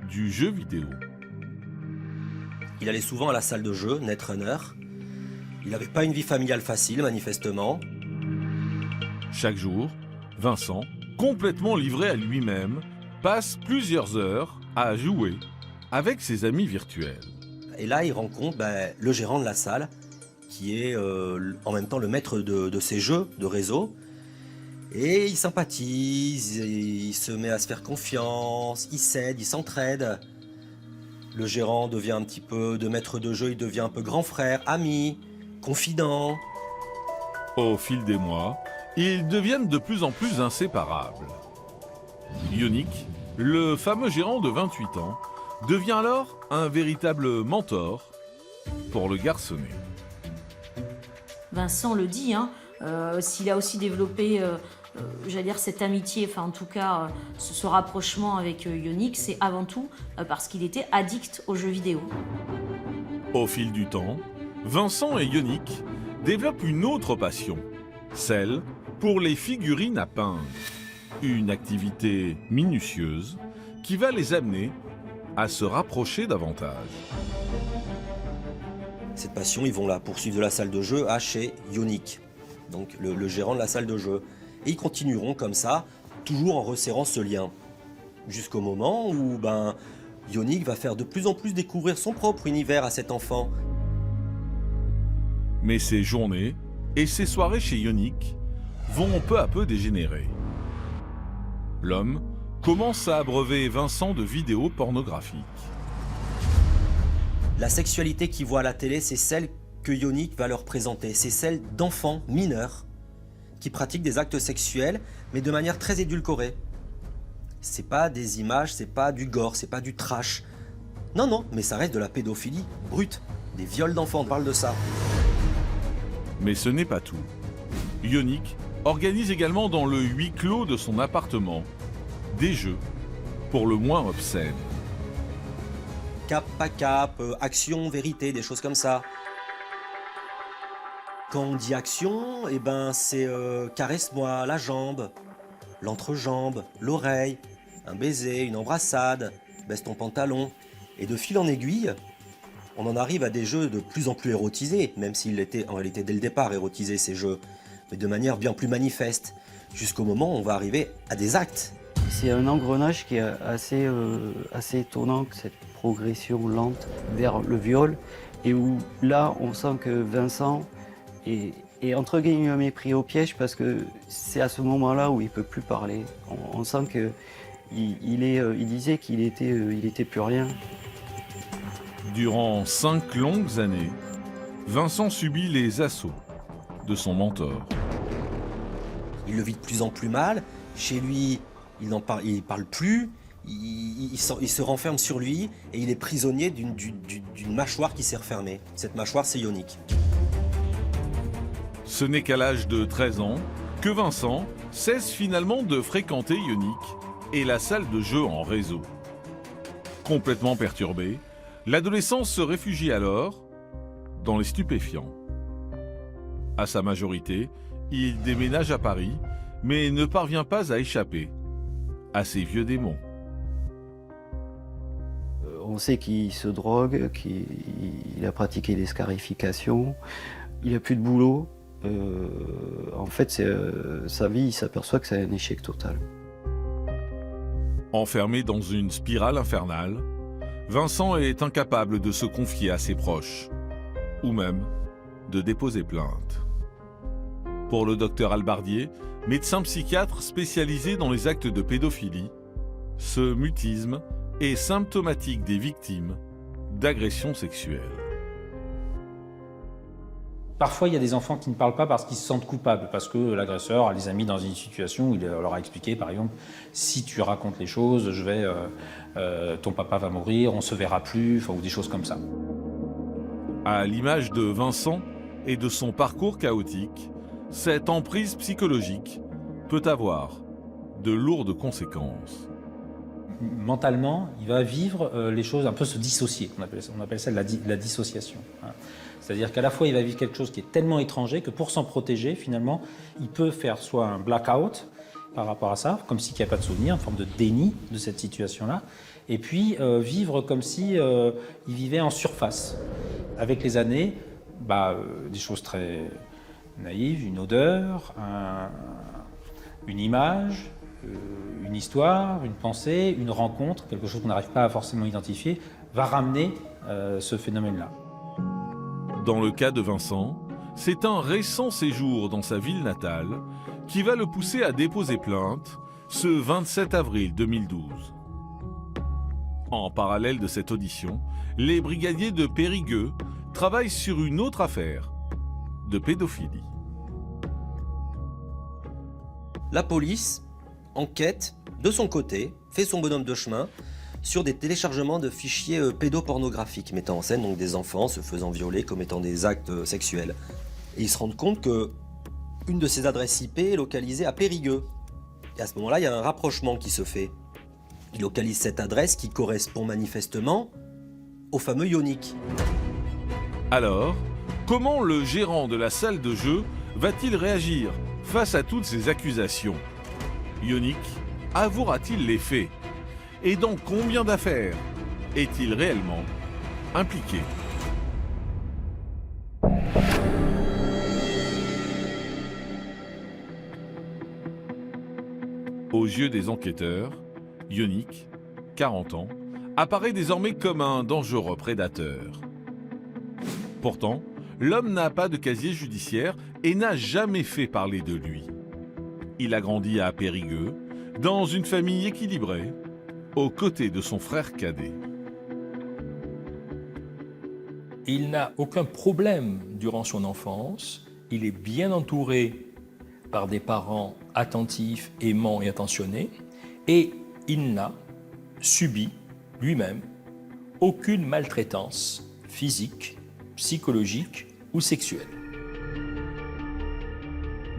Speaker 2: du jeu vidéo.
Speaker 4: Il allait souvent à la salle de jeu, Netrunner. Il n'avait pas une vie familiale facile, manifestement.
Speaker 2: Chaque jour, Vincent, complètement livré à lui-même, passe plusieurs heures à jouer avec ses amis virtuels.
Speaker 4: Et là, il rencontre le gérant de la salle, qui est en même temps le maître de ces jeux de réseau. Et il sympathise, il se met à se faire confiance, il s'aide, il s'entraide. Le gérant devient un petit peu de maître de jeu, il devient un peu grand frère, ami, confident.
Speaker 2: Au fil des mois, ils deviennent de plus en plus inséparables. Yannick, le fameux gérant de 28 ans, devient alors un véritable mentor pour le garçonnet.
Speaker 11: Vincent le dit, hein, s'il a aussi développé, j'allais dire, cette amitié, enfin en tout cas ce rapprochement avec Yannick, c'est avant tout parce qu'il était addict aux jeux vidéo.
Speaker 2: Au fil du temps, Vincent et Yannick développent une autre passion, celle pour les figurines à peindre. Une activité minutieuse qui va les amener à se rapprocher davantage.
Speaker 4: Cette passion, ils vont la poursuivre de la salle de jeu à chez Yannick, donc le gérant de la salle de jeu. Et ils continueront comme ça, toujours en resserrant ce lien. Jusqu'au moment où Yannick va faire de plus en plus découvrir son propre univers à cet enfant.
Speaker 2: Mais ces journées et ces soirées chez Yannick vont peu à peu dégénérer. L'homme commence à abreuver Vincent de vidéos pornographiques.
Speaker 4: La sexualité qu'ils voient à la télé, c'est celle que Yannick va leur présenter. C'est celle d'enfants mineurs qui pratiquent des actes sexuels, mais de manière très édulcorée. C'est pas des images, c'est pas du gore, c'est pas du trash. Non, mais ça reste de la pédophilie brute. Des viols d'enfants, on parle de ça.
Speaker 2: Mais ce n'est pas tout. Yannick organise également dans le huis clos de son appartement des jeux, pour le moins obscènes.
Speaker 4: Cap, pas cap, action, vérité, des choses comme ça. Quand on dit action, c'est caresse-moi la jambe, l'entrejambe, l'oreille, un baiser, une embrassade, baisse ton pantalon. Et de fil en aiguille, on en arrive à des jeux de plus en plus érotisés, même s'ils étaient en réalité dès le départ érotisés ces jeux, mais de manière bien plus manifeste, jusqu'au moment où on va arriver à des actes.
Speaker 10: C'est un engrenage qui est assez étonnant, cette progression lente vers le viol, et où là on sent que Vincent est entre guillemets pris au piège parce que c'est à ce moment-là où il ne peut plus parler. On sent qu'il disait qu'il était plus rien.
Speaker 2: Durant 5 longues années, Vincent subit les assauts de son mentor.
Speaker 4: Il le vit de plus en plus mal. Chez lui, il parle plus. Il se renferme sur lui et il est prisonnier d'une mâchoire qui s'est refermée. Cette mâchoire, c'est Yannick.
Speaker 2: Ce n'est qu'à l'âge de 13 ans que Vincent cesse finalement de fréquenter Yannick et la salle de jeu en réseau. Complètement perturbé, l'adolescent se réfugie alors dans les stupéfiants. À sa majorité, il déménage à Paris, mais ne parvient pas à échapper à ses vieux démons.
Speaker 10: On sait qu'il se drogue, qu'il a pratiqué des scarifications, il n'a plus de boulot. En fait, sa vie, il s'aperçoit que c'est un échec total.
Speaker 2: Enfermé dans une spirale infernale, Vincent est incapable de se confier à ses proches, ou même de déposer plainte. Pour le docteur Albardier, médecin psychiatre spécialisé dans les actes de pédophilie, ce mutisme est symptomatique des victimes d'agressions sexuelles.
Speaker 12: Parfois, il y a des enfants qui ne parlent pas parce qu'ils se sentent coupables, parce que l'agresseur les a mis dans une situation où il leur a expliqué, par exemple, si tu racontes les choses, ton papa va mourir, on se verra plus, ou des choses comme ça.
Speaker 2: À l'image de Vincent et de son parcours chaotique, cette emprise psychologique peut avoir de lourdes conséquences.
Speaker 12: Mentalement, il va vivre les choses, un peu se dissocier. On appelle ça la dissociation. C'est-à-dire qu'à la fois, il va vivre quelque chose qui est tellement étranger que pour s'en protéger, finalement, il peut faire soit un blackout par rapport à ça, comme s'il n'y a pas de souvenir, une forme de déni de cette situation-là, et puis vivre comme si il vivait en surface. Avec les années, des choses très naïves, une odeur, une image, une histoire, une pensée, une rencontre, quelque chose qu'on n'arrive pas à forcément identifier, va ramener ce phénomène-là.
Speaker 2: Dans le cas de Vincent, c'est un récent séjour dans sa ville natale qui va le pousser à déposer plainte ce 27 avril 2012. En parallèle de cette audition, les brigadiers de Périgueux travaillent sur une autre affaire de pédophilie.
Speaker 4: La police enquête de son côté, fait son bonhomme de chemin sur des téléchargements de fichiers pédopornographiques mettant en scène donc des enfants se faisant violer, commettant des actes sexuels. Et ils se rendent compte que une de ces adresses IP est localisée à Périgueux. Et à ce moment-là, il y a un rapprochement qui se fait. Ils localisent cette adresse qui correspond manifestement au fameux Ionic.
Speaker 2: Alors, comment le gérant de la salle de jeu va-t-il réagir face à toutes ces accusations? Ionic avouera-t-il les faits? Et dans combien d'affaires est-il réellement impliqué? Aux yeux des enquêteurs, Ionic, 40 ans, apparaît désormais comme un dangereux prédateur. Pourtant, l'homme n'a pas de casier judiciaire et n'a jamais fait parler de lui. Il a grandi à Périgueux, dans une famille équilibrée, aux côtés de son frère cadet.
Speaker 13: Il n'a aucun problème durant son enfance. Il est bien entouré par des parents attentifs, aimants et attentionnés. Et il n'a subi lui-même aucune maltraitance physique, psychologique ou sexuelle.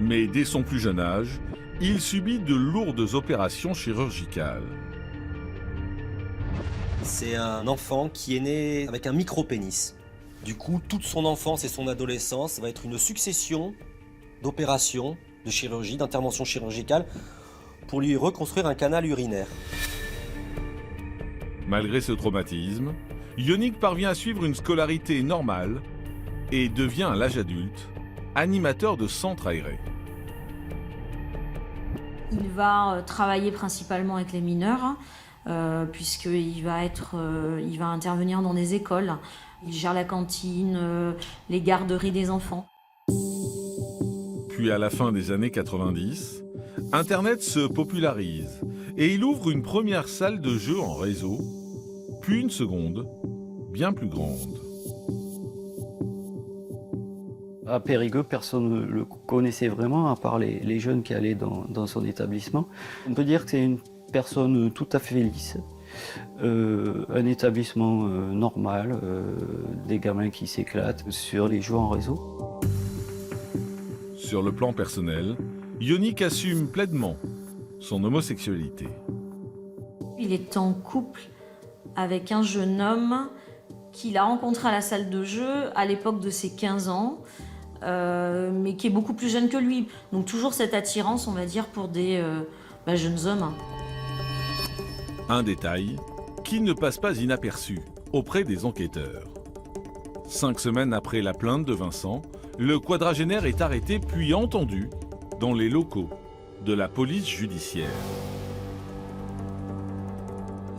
Speaker 2: Mais dès son plus jeune âge, il subit de lourdes opérations chirurgicales.
Speaker 4: C'est un enfant qui est né avec un micro-pénis. Du coup, toute son enfance et son adolescence va être une succession d'opérations, de chirurgie, d'interventions chirurgicales pour lui reconstruire un canal urinaire.
Speaker 2: Malgré ce traumatisme, Ionic parvient à suivre une scolarité normale et devient à l'âge adulte animateur de centres aérés.
Speaker 11: Il va travailler principalement avec les mineurs, puisqu'il va intervenir dans des écoles. Il gère la cantine, les garderies des enfants.
Speaker 2: Puis à la fin des années 90, Internet se popularise et il ouvre une première salle de jeu en réseau, puis une seconde, bien plus grande.
Speaker 10: À Périgueux, personne ne le connaissait vraiment, à part les jeunes qui allaient dans son établissement. On peut dire que c'est une personne tout à fait lisse, un établissement normal, des gamins qui s'éclatent sur les jeux en réseau.
Speaker 2: Sur le plan personnel, Ionic assume pleinement son homosexualité.
Speaker 11: Il est en couple avec un jeune homme qu'il a rencontré à la salle de jeu à l'époque de ses 15 ans, mais qui est beaucoup plus jeune que lui. Donc toujours cette attirance, on va dire, pour des jeunes hommes.
Speaker 2: Un détail qui ne passe pas inaperçu auprès des enquêteurs. 5 semaines après la plainte de Vincent, le quadragénaire est arrêté puis entendu dans les locaux de la police judiciaire.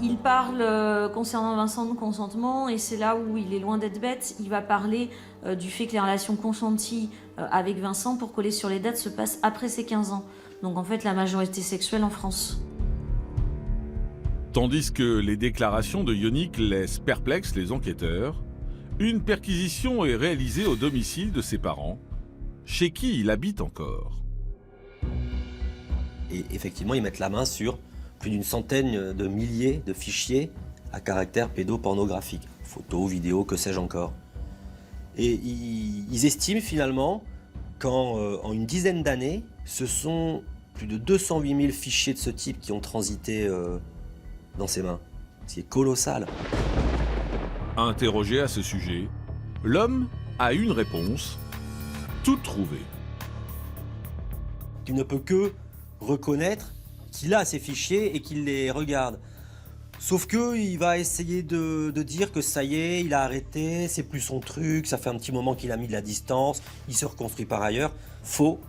Speaker 11: Il parle concernant Vincent de consentement et c'est là où il est loin d'être bête. Il va parler du fait que les relations consenties avec Vincent pour coller sur les dates se passent après ses 15 ans. Donc en fait la majorité sexuelle en France.
Speaker 2: Tandis que les déclarations de Yonnick laissent perplexes les enquêteurs, une perquisition est réalisée au domicile de ses parents, chez qui il habite encore.
Speaker 4: Et effectivement, ils mettent la main sur plus d'une centaine de milliers de fichiers à caractère pédopornographique. Photos, vidéos, que sais-je encore. Et ils estiment finalement qu'en une dizaine d'années, ce sont plus de 208 000 fichiers de ce type qui ont transité dans ses mains. C'est colossal.
Speaker 2: Interrogé à ce sujet, l'homme a une réponse, toute trouvée.
Speaker 4: Il ne peut que reconnaître qu'il a ces fichiers et qu'il les regarde. Sauf qu'il va essayer de dire que ça y est, il a arrêté, c'est plus son truc, ça fait un petit moment qu'il a mis de la distance, il se reconstruit par ailleurs. Faux.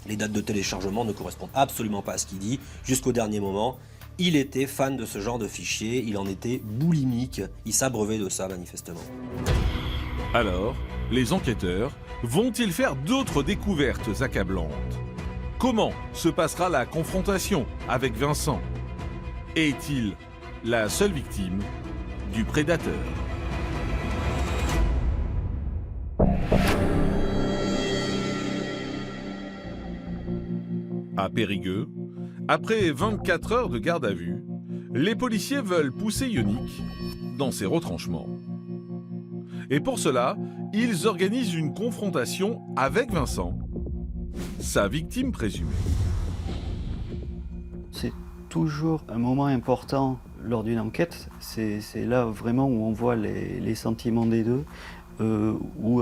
Speaker 4: Les dates de téléchargement ne correspondent absolument pas à ce qu'il dit. Jusqu'au dernier moment, il était fan de ce genre de fichiers, il en était boulimique, il s'abreuvait de ça manifestement.
Speaker 2: Alors, les enquêteurs vont-ils faire d'autres découvertes accablantes? Comment se passera la confrontation avec Vincent? Est-il la seule victime du prédateur? À Périgueux, après 24 heures de garde à vue, les policiers veulent pousser Yonnick dans ses retranchements. Et pour cela, ils organisent une confrontation avec Vincent, sa victime présumée.
Speaker 10: C'est toujours un moment important lors d'une enquête. C'est là vraiment où on voit les sentiments des deux, où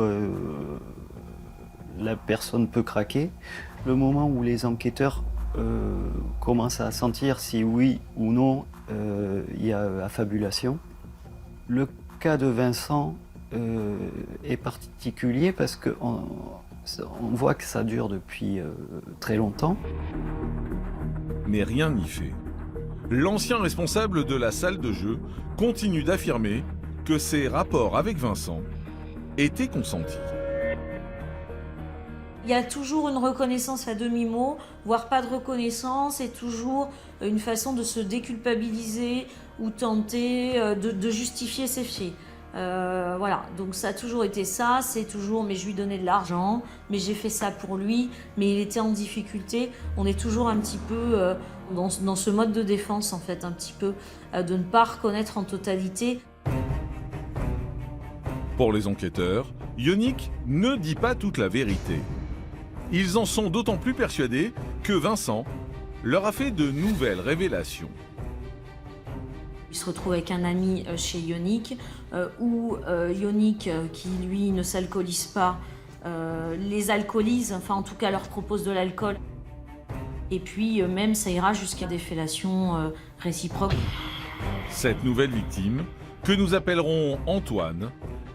Speaker 10: la personne peut craquer. Le moment où les enquêteurs commencent à sentir si oui ou non il y a affabulation. Le cas de Vincent est particulier parce qu'on voit que ça dure depuis très longtemps.
Speaker 2: Mais rien n'y fait. L'ancien responsable de la salle de jeu continue d'affirmer que ses rapports avec Vincent étaient consentis.
Speaker 11: Il y a toujours une reconnaissance à demi-mot, voire pas de reconnaissance, et toujours une façon de se déculpabiliser ou tenter de justifier ses faits. Voilà, donc ça a toujours été ça, c'est toujours mais je lui donnais de l'argent, mais j'ai fait ça pour lui, mais il était en difficulté. On est toujours un petit peu dans ce mode de défense en fait, un petit peu, de ne pas reconnaître en totalité.
Speaker 2: Pour les enquêteurs, Yonnick ne dit pas toute la vérité. Ils en sont d'autant plus persuadés que Vincent leur a fait de nouvelles révélations.
Speaker 11: Il se retrouve avec un ami chez Yonnick, où Yonnick, qui lui ne s'alcoolise pas, les alcoolise, enfin en tout cas leur propose de l'alcool. Et puis même ça ira jusqu'à des fellations réciproques.
Speaker 2: Cette nouvelle victime, que nous appellerons Antoine,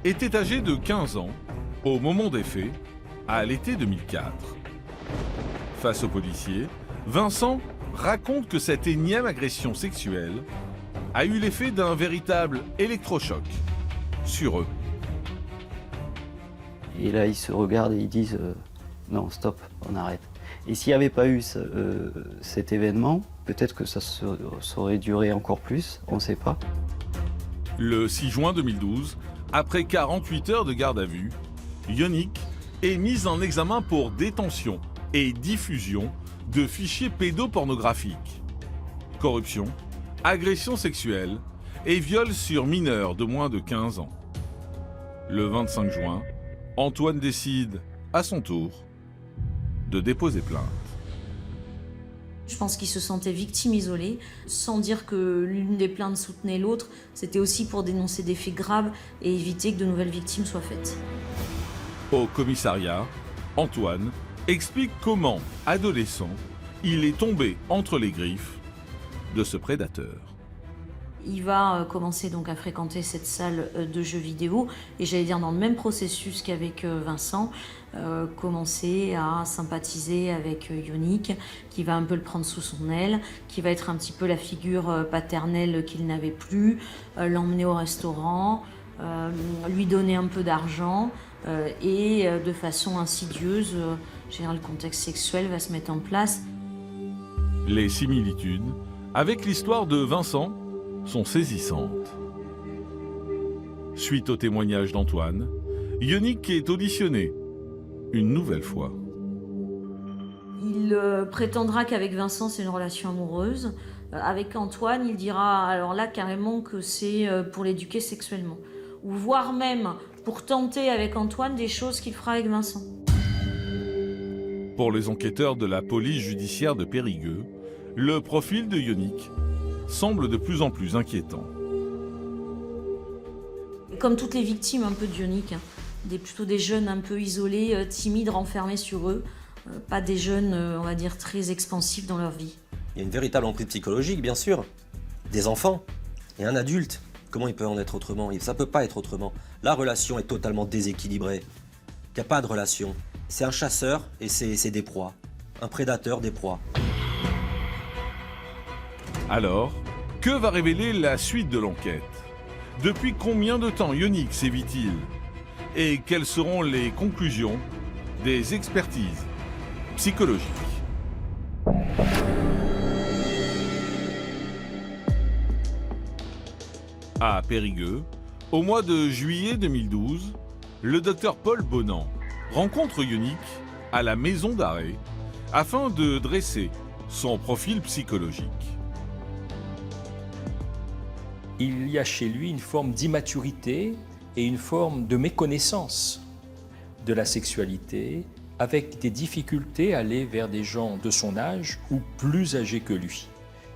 Speaker 2: était âgé de 15 ans au moment des faits, à l'été 2004. Face aux policiers, Vincent raconte que cette énième agression sexuelle a eu l'effet d'un véritable électrochoc sur eux.
Speaker 10: Et là, ils se regardent et ils disent non, stop, on arrête. Et s'il n'y avait pas eu cet événement, peut-être que ça aurait duré encore plus, on ne sait pas.
Speaker 2: Le 6 juin 2012, après 48 heures de garde à vue, Yonnick est mis en examen pour détention et diffusion de fichiers pédopornographiques, corruption, agression sexuelle et viol sur mineurs de moins de 15 ans. Le 25 juin, Antoine décide, à son tour, de déposer plainte.
Speaker 11: Je pense qu'il se sentait victime isolée, sans dire que l'une des plaintes soutenait l'autre. C'était aussi pour dénoncer des faits graves et éviter que de nouvelles victimes soient faites.
Speaker 2: Au commissariat, Antoine explique comment, adolescent, il est tombé entre les griffes de ce prédateur.
Speaker 11: Il va commencer donc à fréquenter cette salle de jeux vidéo et j'allais dire dans le même processus qu'avec Vincent, commencer à sympathiser avec Yonick, qui va un peu le prendre sous son aile, qui va être un petit peu la figure paternelle qu'il n'avait plus, l'emmener au restaurant, lui donner un peu d'argent et de façon insidieuse, le contexte sexuel va se mettre en place.
Speaker 2: Les similitudes avec l'histoire de Vincent sont saisissantes. Suite au témoignage d'Antoine, Yonick est auditionné une nouvelle fois.
Speaker 11: Il prétendra qu'avec Vincent c'est une relation amoureuse. Avec Antoine, il dira alors là carrément que c'est pour l'éduquer sexuellement. Ou voire même pour tenter avec Antoine des choses qu'il fera avec Vincent.
Speaker 2: Pour les enquêteurs de la police judiciaire de Périgueux, le profil de Yonick semble de plus en plus inquiétant.
Speaker 11: Comme toutes les victimes un peu de Yonick, plutôt des jeunes un peu isolés, timides, renfermés sur eux, pas des jeunes, on va dire, très expansifs dans leur vie.
Speaker 4: Il y a une véritable emprise psychologique, bien sûr. Des enfants et un adulte. Comment il peut en être autrement? Ça peut pas être autrement. La relation est totalement déséquilibrée. Il n'y a pas de relation. C'est un chasseur et c'est des proies. Un prédateur des proies.
Speaker 2: Alors, que va révéler la suite de l'enquête? Depuis combien de temps Yonick sévit-il? Et quelles seront les conclusions des expertises psychologiques? À Périgueux, au mois de juillet 2012, le docteur Paul Bonan rencontre Yonick à la maison d'arrêt afin de dresser son profil psychologique.
Speaker 13: Il y a chez lui une forme d'immaturité et une forme de méconnaissance de la sexualité, avec des difficultés à aller vers des gens de son âge ou plus âgés que lui.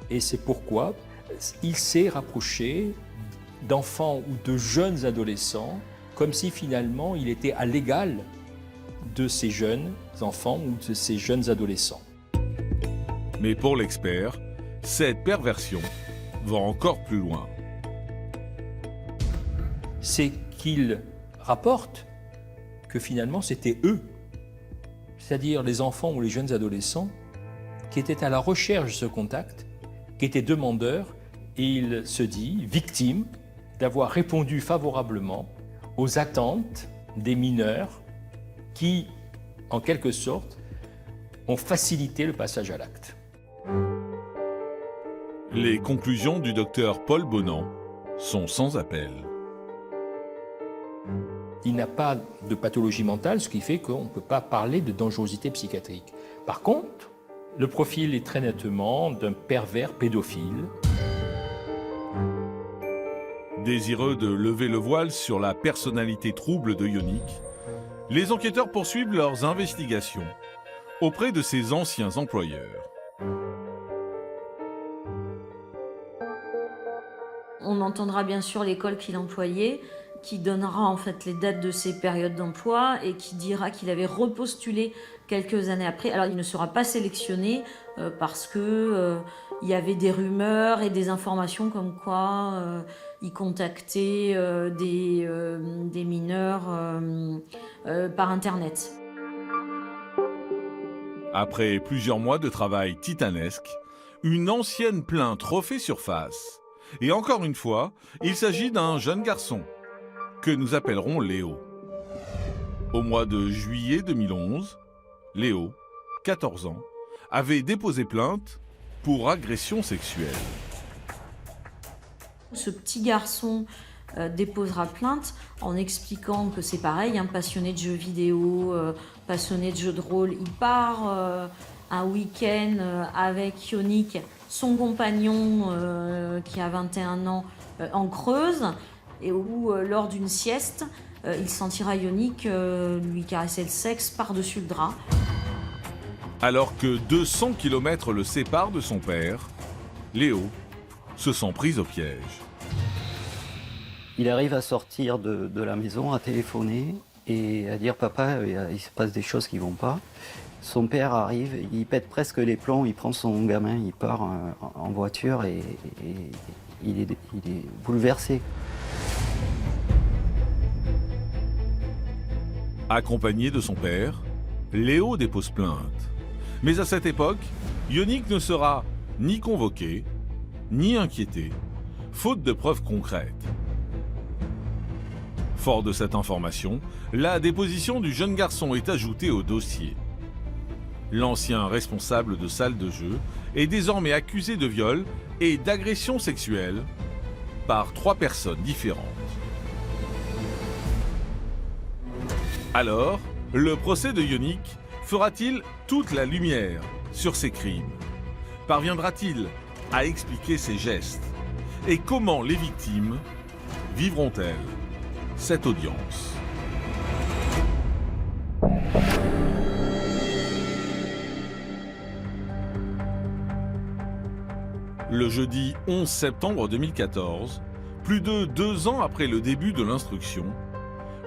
Speaker 13: Et c'est pourquoi il s'est rapproché d'enfants ou de jeunes adolescents, comme si finalement il était à l'égal de ces jeunes enfants ou de ces jeunes adolescents.
Speaker 2: Mais pour l'expert, cette perversion va encore plus loin.
Speaker 13: C'est qu'il rapporte que finalement c'était eux, c'est-à-dire les enfants ou les jeunes adolescents, qui étaient à la recherche de ce contact, qui étaient demandeurs, et il se dit victime d'avoir répondu favorablement aux attentes des mineurs qui, en quelque sorte, ont facilité le passage à l'acte.
Speaker 2: Les conclusions du docteur Paul Bonan sont sans appel.
Speaker 13: Il n'a pas de pathologie mentale, ce qui fait qu'on ne peut pas parler de dangerosité psychiatrique. Par contre, le profil est très nettement d'un pervers pédophile.
Speaker 2: Désireux de lever le voile sur la personnalité trouble de Yonick, les enquêteurs poursuivent leurs investigations auprès de ses anciens employeurs.
Speaker 11: On entendra bien sûr l'école qu'il employait, qui donnera en fait les dates de ses périodes d'emploi et qui dira qu'il avait repostulé quelques années après. Alors il ne sera pas sélectionné parce que il y avait des rumeurs et des informations comme quoi il contactait des mineurs par Internet.
Speaker 2: Après plusieurs mois de travail titanesque, une ancienne plainte refait surface. Et encore une fois, il s'agit d'un jeune garçon, que nous appellerons Léo. Au mois de juillet 2011, Léo, 14 ans, avait déposé plainte pour agression sexuelle.
Speaker 11: Ce petit garçon déposera plainte en expliquant que c'est pareil, un passionné de jeux vidéo, passionné de jeux de rôle. Il part un week-end avec Yonick, son compagnon qui a 21 ans, en Creuse, et où, lors d'une sieste, il sentira Yonick lui caresser le sexe par-dessus le drap.
Speaker 2: Alors que 200 km le séparent de son père, Léo se sent pris au piège.
Speaker 10: Il arrive à sortir de la maison, à téléphoner et à dire « Papa, il se passe des choses qui ne vont pas ». Son père arrive, il pète presque les plombs, il prend son gamin, il part en voiture et il est bouleversé.
Speaker 2: Accompagné de son père, Léo dépose plainte. Mais à cette époque, Yonnik ne sera ni convoqué, ni inquiété, faute de preuves concrètes. Fort de cette information, la déposition du jeune garçon est ajoutée au dossier. L'ancien responsable de salle de jeu est désormais accusé de viol et d'agression sexuelle par 3 personnes différentes. Alors, le procès de Yonnik fera-t-il toute la lumière sur ses crimes? Parviendra-t-il à expliquer ses gestes? Et comment les victimes vivront-elles cette audience? Le jeudi 11 septembre 2014, plus de 2 ans après le début de l'instruction,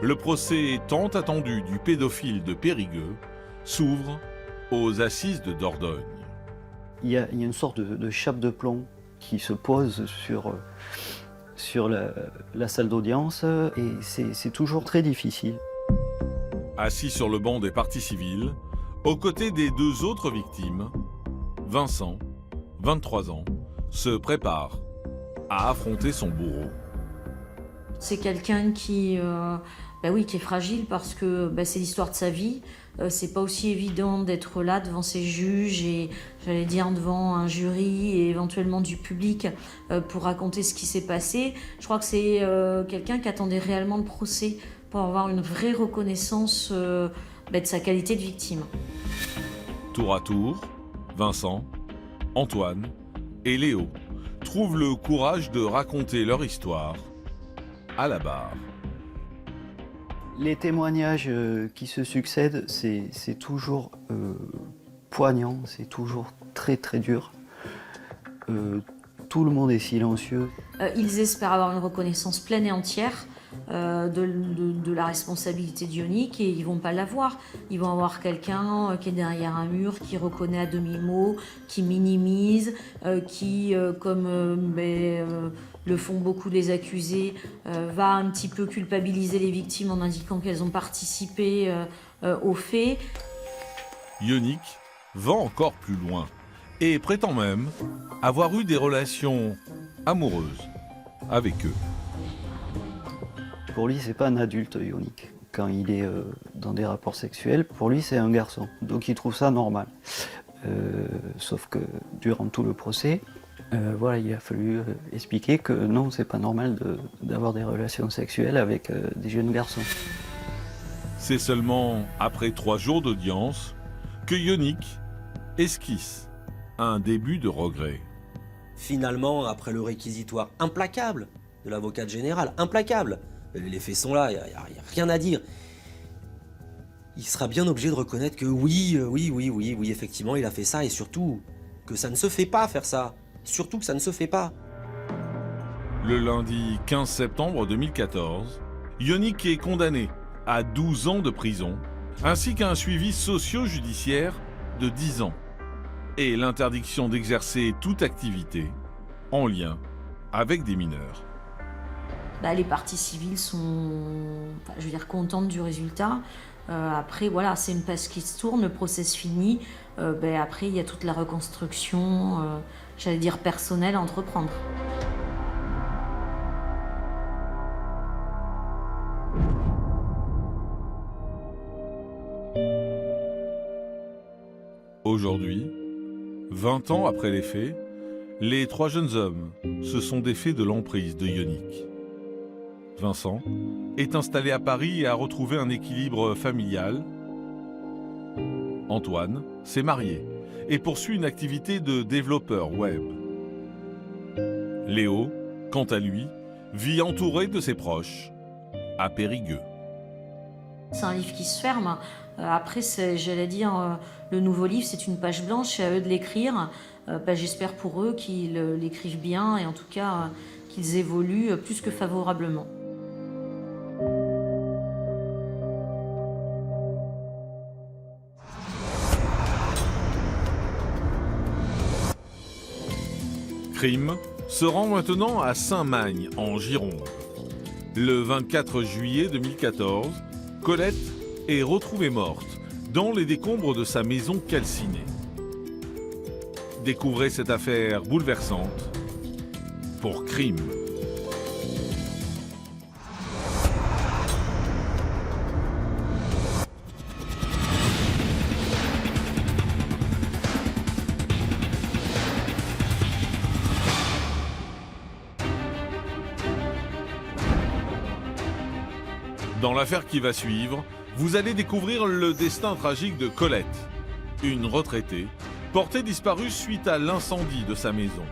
Speaker 2: le procès tant attendu du pédophile de Périgueux s'ouvre aux assises de Dordogne.
Speaker 10: Il y a une sorte de chape de plomb qui se pose sur la salle d'audience et c'est toujours très difficile.
Speaker 2: Assis sur le banc des parties civiles, aux côtés des 2 autres victimes, Vincent, 23 ans, se prépare à affronter son bourreau.
Speaker 11: C'est quelqu'un qui est fragile parce que c'est l'histoire de sa vie. C'est pas aussi évident d'être là devant ses juges et, j'allais dire, devant un jury et éventuellement du public pour raconter ce qui s'est passé. Je crois que c'est quelqu'un qui attendait réellement le procès pour avoir une vraie reconnaissance de sa qualité de victime.
Speaker 2: Tour à tour, Vincent, Antoine et Léo trouvent le courage de raconter leur histoire à la barre.
Speaker 10: Les témoignages qui se succèdent, c'est toujours poignant, c'est toujours très très dur. Tout le monde est silencieux.
Speaker 11: Ils espèrent avoir une reconnaissance pleine et entière de la responsabilité de Yonnik et ils vont pas l'avoir. Ils vont avoir quelqu'un qui est derrière un mur, qui reconnaît à demi-mot, qui minimise, qui, le font beaucoup les accusés, va un petit peu culpabiliser les victimes en indiquant qu'elles ont participé aux faits.
Speaker 2: Yonnik va encore plus loin et prétend même avoir eu des relations amoureuses avec eux.
Speaker 10: Pour lui, c'est pas un adulte, Yonnik. Quand il est dans des rapports sexuels, pour lui, c'est un garçon. Donc il trouve ça normal. Sauf que durant tout le procès, il a fallu expliquer que non, c'est pas normal d'avoir des relations sexuelles avec des jeunes garçons.
Speaker 2: C'est seulement après 3 jours d'audience que Yonnik esquisse un début de regret.
Speaker 4: Finalement, après le réquisitoire implacable de l'avocate générale, implacable, les faits sont là, il n'y a rien à dire. Il sera bien obligé de reconnaître que oui, effectivement, il a fait ça et surtout que ça ne se fait pas faire ça. Surtout que ça ne se fait pas.
Speaker 2: Le lundi 15 septembre 2014, Yonnik est condamné à 12 ans de prison, ainsi qu'à un suivi socio-judiciaire de 10 ans, et l'interdiction d'exercer toute activité en lien avec des mineurs.
Speaker 11: Les parties civiles sont, contentes du résultat. Après, c'est une page qui se tourne, le procès se finit. Après, il y a toute la reconstruction, personnelle à entreprendre.
Speaker 2: Aujourd'hui, 20 ans après les faits, les 3 jeunes hommes se sont défaits de l'emprise de Yonnik. Vincent est installé à Paris et a retrouvé un équilibre familial. Antoine s'est marié et poursuit une activité de développeur web. Léo, quant à lui, vit entouré de ses proches à Périgueux.
Speaker 11: C'est un livre qui se ferme. Après, le nouveau livre, c'est une page blanche, c'est à eux de l'écrire. J'espère pour eux qu'ils l'écrivent bien et en tout cas qu'ils évoluent plus que favorablement.
Speaker 2: Crime, se rend maintenant à Saint-Magne, en Gironde. Le 24 juillet 2014, Colette est retrouvée morte dans les décombres de sa maison calcinée. Découvrez cette affaire bouleversante pour crime. Dans l'affaire qui va suivre, vous allez découvrir le destin tragique de Colette, une retraitée portée disparue suite à l'incendie de sa maison.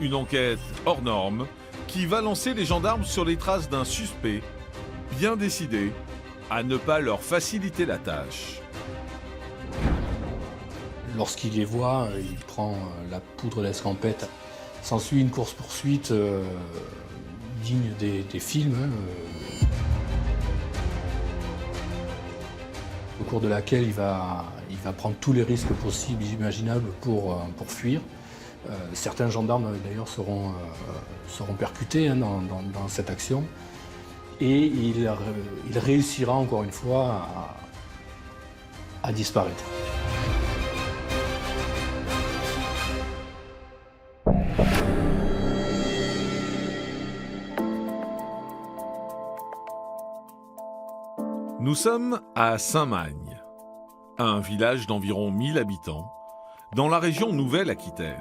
Speaker 2: Une enquête hors norme qui va lancer les gendarmes sur les traces d'un suspect bien décidé à ne pas leur faciliter la tâche.
Speaker 13: Lorsqu'il les voit, il prend la poudre d'escampette. S'ensuit une course-poursuite digne des films, au cours de laquelle il va prendre tous les risques possibles et imaginables pour fuir. Certains gendarmes d'ailleurs seront percutés dans cette action et il réussira encore une fois à disparaître.
Speaker 2: Nous sommes à Saint-Magne, un village d'environ 1000 habitants, dans la région Nouvelle-Aquitaine.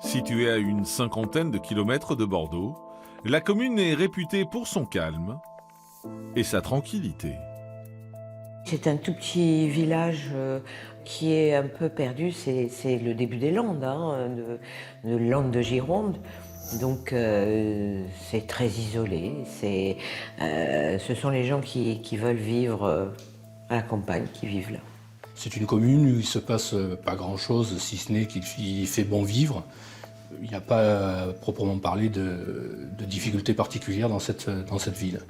Speaker 2: Située à une 50aine de kilomètres de Bordeaux, la commune est réputée pour son calme et sa tranquillité.
Speaker 5: C'est un tout petit village qui est un peu perdu, c'est le début des Landes, de Landes de Gironde. Donc c'est très isolé, ce sont les gens qui veulent vivre à la campagne, qui vivent là.
Speaker 13: C'est une commune où il ne se passe pas grand-chose, si ce n'est qu'il fait bon vivre. Il n'y a pas proprement parlé de difficultés particulières dans cette ville.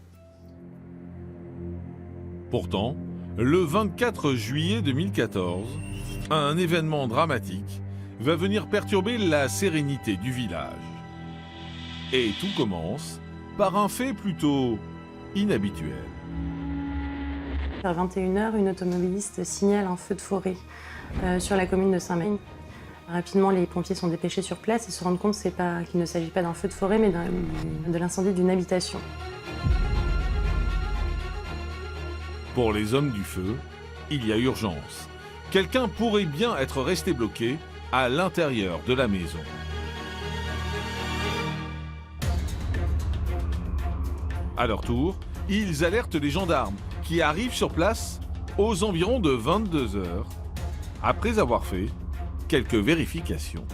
Speaker 2: Pourtant, le 24 juillet 2014, un événement dramatique va venir perturber la sérénité du village. Et tout commence par un fait plutôt inhabituel.
Speaker 14: Vers 21h, une automobiliste signale un feu de forêt sur la commune de Saint-Magne. Rapidement, les pompiers sont dépêchés sur place et se rendent compte qu'il ne s'agit pas d'un feu de forêt, mais de l'incendie d'une habitation.
Speaker 2: Pour les hommes du feu, il y a urgence. Quelqu'un pourrait bien être resté bloqué à l'intérieur de la maison. À leur tour, ils alertent les gendarmes qui arrivent sur place aux environs de 22h, après avoir fait quelques vérifications.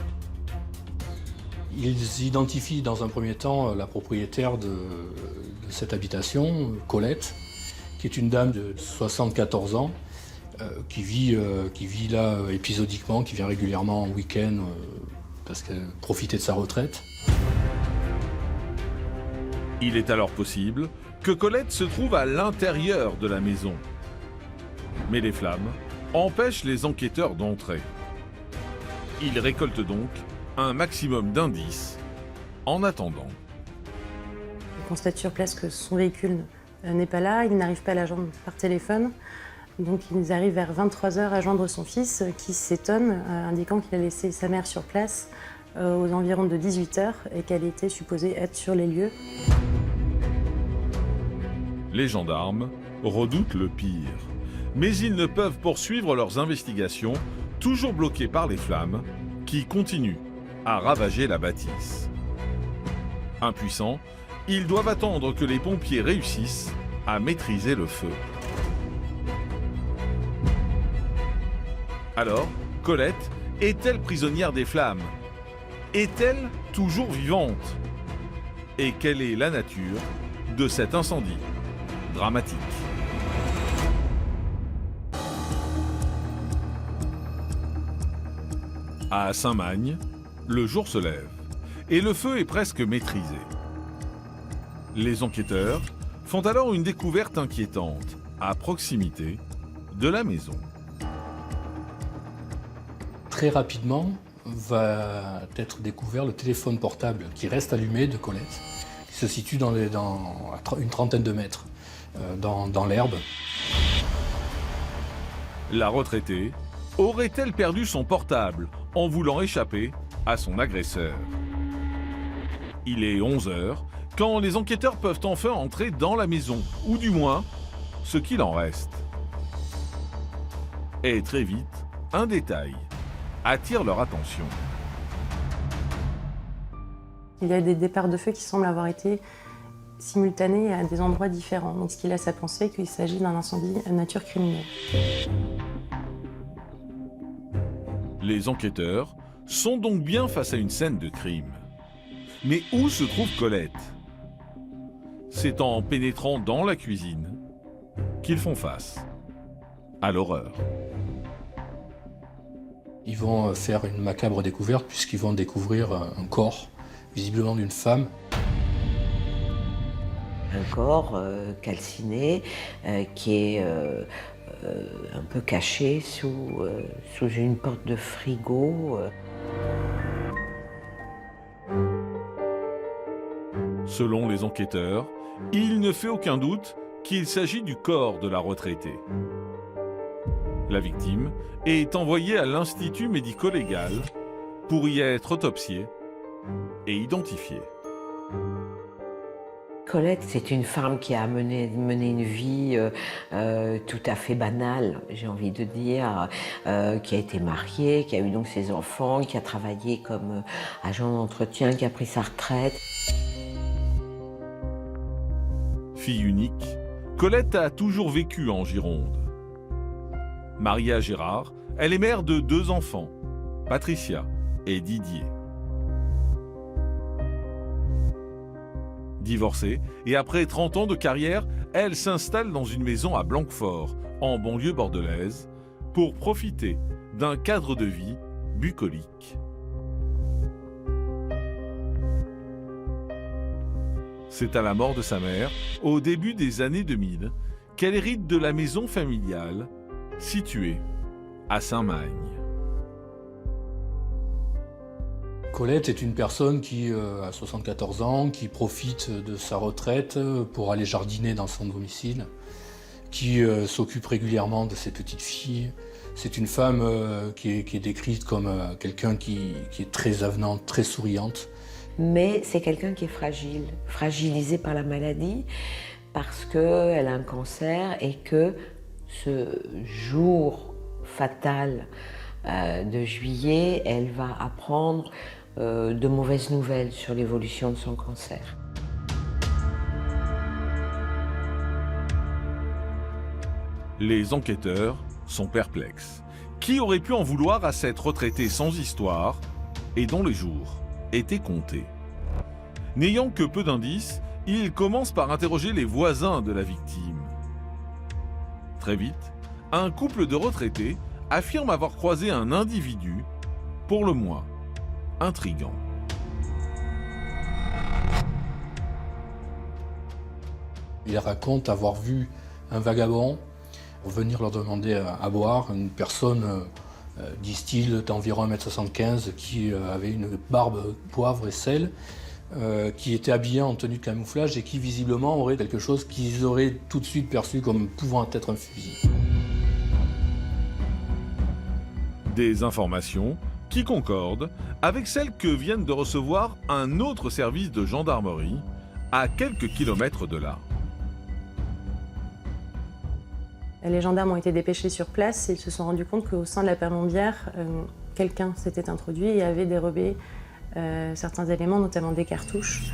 Speaker 13: Ils identifient dans un premier temps la propriétaire de cette habitation, Colette, qui est une dame de 74 ans, qui vit là épisodiquement, qui vient régulièrement en week-end parce qu'elle profitait de sa retraite.
Speaker 2: Il est alors possible que Colette se trouve à l'intérieur de la maison. Mais les flammes empêchent les enquêteurs d'entrer. Ils récoltent donc un maximum d'indices en attendant.
Speaker 14: Ils constatent sur place que son véhicule n'est pas là, ils n'arrivent pas à la joindre par téléphone. Donc ils arrivent vers 23h à joindre son fils qui s'étonne, indiquant qu'il a laissé sa mère sur place aux environs de 18h et qu'elle était supposée être sur les lieux.
Speaker 2: Les gendarmes redoutent le pire, mais ils ne peuvent poursuivre leurs investigations, toujours bloqués par les flammes, qui continuent à ravager la bâtisse. Impuissants, ils doivent attendre que les pompiers réussissent à maîtriser le feu. Alors, Colette est-elle prisonnière des flammes? Est-elle toujours vivante? Et quelle est la nature de cet incendie dramatique? À Saint-Magne, le jour se lève et le feu est presque maîtrisé. Les enquêteurs font alors une découverte inquiétante à proximité de la maison.
Speaker 15: très rapidement va être découvert le téléphone portable qui reste allumé de Colette, qui se situe à une trentaine de mètres dans l'herbe.
Speaker 2: La retraitée aurait-elle perdu son portable en voulant échapper à son agresseur? Il est 11 h quand les enquêteurs peuvent enfin entrer dans la maison, ou du moins, ce qu'il en reste. Et très vite, un détail attire leur attention.
Speaker 14: Il y a des départs de feu qui semblent avoir été simultanés à des endroits différents, donc ce qui laisse à penser qu'il s'agit d'un incendie à nature criminelle.
Speaker 2: Les enquêteurs sont donc bien face à une scène de crime. Mais où se trouve Colette? C'est en pénétrant dans la cuisine qu'ils font face à l'horreur.
Speaker 15: Ils vont faire une macabre découverte puisqu'ils vont découvrir un corps, visiblement d'une femme.
Speaker 5: Un corps calciné qui est un peu caché sous une porte de frigo.
Speaker 2: Selon les enquêteurs, il ne fait aucun doute qu'il s'agit du corps de la retraitée. La victime est envoyée à l'Institut médico-légal pour y être autopsiée et identifiée.
Speaker 5: Colette, c'est une femme qui a mené une vie tout à fait banale, j'ai envie de dire, qui a été mariée, qui a eu donc ses enfants, qui a travaillé comme agent d'entretien, qui a pris sa retraite.
Speaker 2: Fille unique, Colette a toujours vécu en Gironde. Mariée à Gérard, elle est mère de 2 enfants, Patricia et Didier. Divorcée et après 30 ans de carrière, elle s'installe dans une maison à Blanquefort, en banlieue bordelaise, pour profiter d'un cadre de vie bucolique. C'est à la mort de sa mère, au début des années 2000, qu'elle hérite de la maison familiale située à Saint-Magne.
Speaker 15: Colette est une personne qui a 74 ans, qui profite de sa retraite pour aller jardiner dans son domicile, qui s'occupe régulièrement de ses petites filles. C'est une femme qui est décrite comme quelqu'un qui est très avenante, très souriante.
Speaker 5: Mais c'est quelqu'un qui est fragile, fragilisé par la maladie, parce qu'elle a un cancer et que ce jour fatal de juillet, elle va apprendre de mauvaises nouvelles sur l'évolution de son cancer.
Speaker 2: Les enquêteurs sont perplexes. Qui aurait pu en vouloir à cette retraitée sans histoire et dont les jours étaient comptés? N'ayant que peu d'indices, ils commencent par interroger les voisins de la victime. Très vite, un couple de retraités affirme avoir croisé un individu, pour le moins intriguant.
Speaker 15: Il raconte avoir vu un vagabond venir leur demander à boire, une personne, disent-ils, d'environ 1,75 m qui avait une barbe poivre et sel, qui était habillé en tenue de camouflage et qui visiblement aurait quelque chose qu'ils auraient tout de suite perçu comme pouvant être un fusil.
Speaker 2: Des informations qui concordent avec celles que viennent de recevoir un autre service de gendarmerie à quelques kilomètres de là.
Speaker 14: Les gendarmes ont été dépêchés sur place et ils se sont rendus compte qu'au sein de la Perlombière, quelqu'un s'était introduit et avait dérobé certains éléments, notamment des cartouches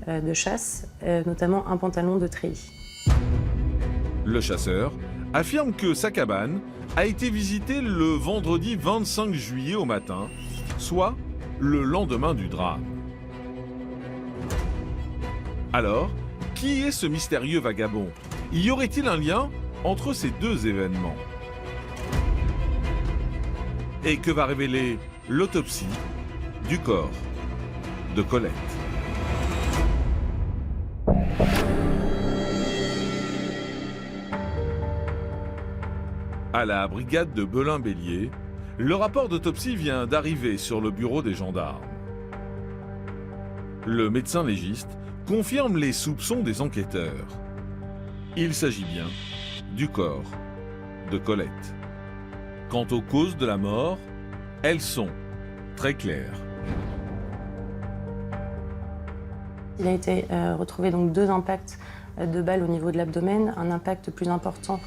Speaker 14: de chasse, notamment un pantalon de treillis.
Speaker 2: Le chasseur affirme que sa cabane a été visitée le vendredi 25 juillet au matin, soit le lendemain du drame. Alors, qui est ce mystérieux vagabond? Y aurait-il un lien entre ces deux événements? Et que va révéler l'autopsie du corps de Colette? À la brigade de Belin-Bélier, Le rapport d'autopsie vient d'arriver sur le bureau des gendarmes. Le médecin légiste confirme les soupçons des enquêteurs. Il s'agit bien du corps de Colette. Quant aux causes de la mort, elles sont très claires.
Speaker 14: Il a été retrouvé donc 2 impacts de balles au niveau de l'abdomen, un impact plus important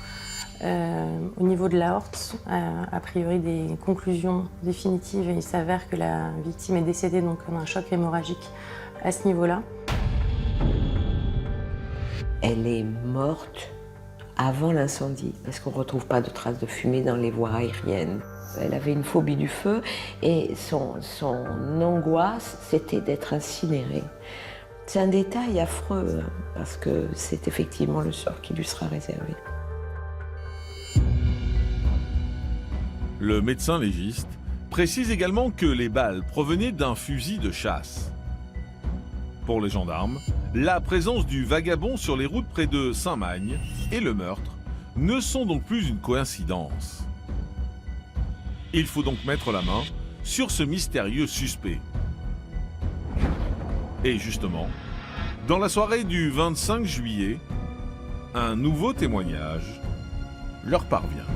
Speaker 14: au niveau de l'aorte. A priori des conclusions définitives et il s'avère que la victime est décédée donc d'un choc hémorragique à ce niveau-là.
Speaker 5: Elle est morte avant l'incendie, parce qu'on ne retrouve pas de traces de fumée dans les voies aériennes. Elle avait une phobie du feu et son angoisse, c'était d'être incinérée. C'est un détail affreux, hein, parce que c'est effectivement le sort qui lui sera réservé.
Speaker 2: Le médecin légiste précise également que les balles provenaient d'un fusil de chasse. Pour les gendarmes, la présence du vagabond sur les routes près de Saint-Magne et le meurtre ne sont donc plus une coïncidence. Il faut donc mettre la main sur ce mystérieux suspect. Et justement, dans la soirée du 25 juillet, un nouveau témoignage leur parvient.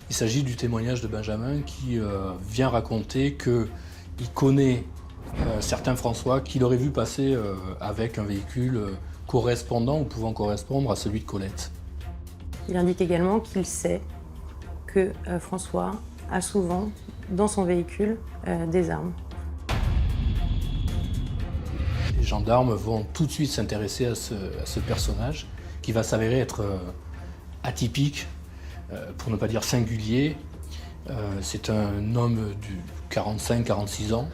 Speaker 15: Il s'agit du témoignage de Benjamin qui vient raconter qu'il connaît certains François qu'il aurait vu passer avec un véhicule correspondant ou pouvant correspondre à celui de Colette.
Speaker 14: Il indique également qu'il sait que François a souvent dans son véhicule des armes.
Speaker 15: Les gendarmes vont tout de suite s'intéresser à ce personnage qui va s'avérer être atypique, pour ne pas dire singulier. C'est un homme de 45-46 ans.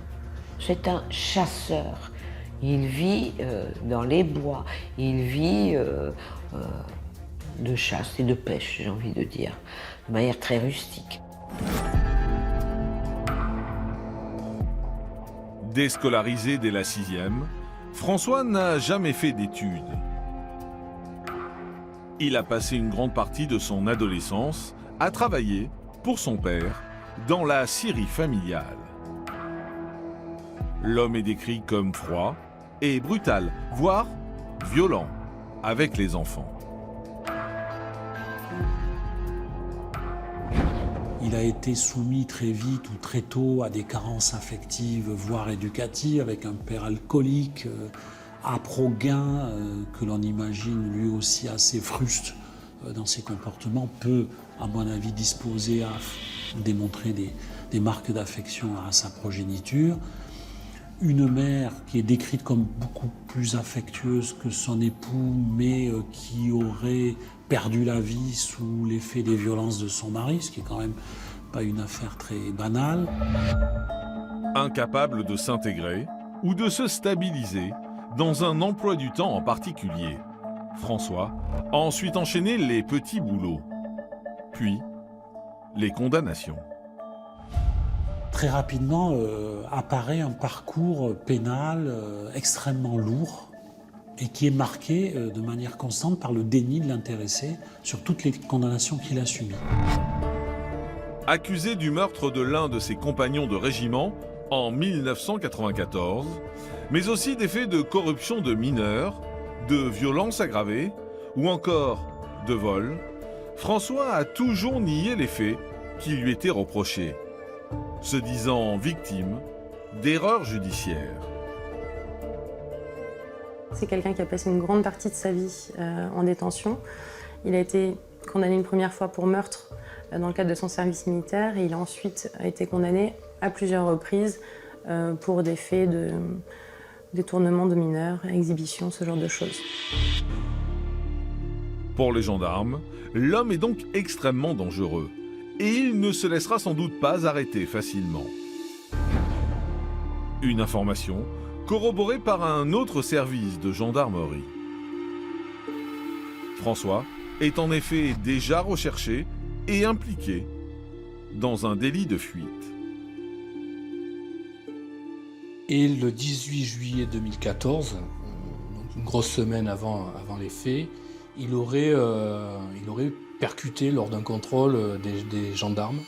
Speaker 5: C'est un chasseur. Il vit dans les bois. Il vit de chasse et de pêche, j'ai envie de dire, de manière très rustique.
Speaker 2: Déscolarisé dès la 6e, François n'a jamais fait d'études. Il a passé une grande partie de son adolescence à travailler pour son père dans la scierie familiale. L'homme est décrit comme froid et brutal, voire violent avec les enfants.
Speaker 16: Il a été soumis très vite ou très tôt à des carences affectives, voire éducatives, avec un père alcoolique, âpre au gain, que l'on imagine lui aussi assez fruste dans ses comportements, peut, à mon avis, disposer à démontrer des marques d'affection à sa progéniture. Une mère qui est décrite comme beaucoup plus affectueuse que son époux, mais qui aurait perdu la vie sous l'effet des violences de son mari, ce qui est quand même pas une affaire très banale.
Speaker 2: Incapable de s'intégrer ou de se stabiliser dans un emploi du temps en particulier, François a ensuite enchaîné les petits boulots, puis les condamnations.
Speaker 16: Très rapidement apparaît un parcours pénal extrêmement lourd et qui est marqué de manière constante par le déni de l'intéressé sur toutes les condamnations qu'il a subies.
Speaker 2: Accusé du meurtre de l'un de ses compagnons de régiment en 1994, mais aussi des faits de corruption de mineurs, de violences aggravées ou encore de vol, François a toujours nié les faits qui lui étaient reprochés, se disant victime d'erreurs judiciaires.
Speaker 14: C'est quelqu'un qui a passé une grande partie de sa vie en détention. Il a été condamné une première fois pour meurtre dans le cadre de son service militaire et il a ensuite été condamné à plusieurs reprises pour des faits de détournement de mineurs, exhibition, ce genre de choses.
Speaker 2: Pour les gendarmes, l'homme est donc extrêmement dangereux et il ne se laissera sans doute pas arrêter facilement. Une information corroborée par un autre service de gendarmerie. François est en effet déjà recherché et impliqué dans un délit de fuite.
Speaker 15: Et le 18 juillet 2014, donc une grosse semaine avant les faits, il aurait percuté lors d'un contrôle des gendarmes.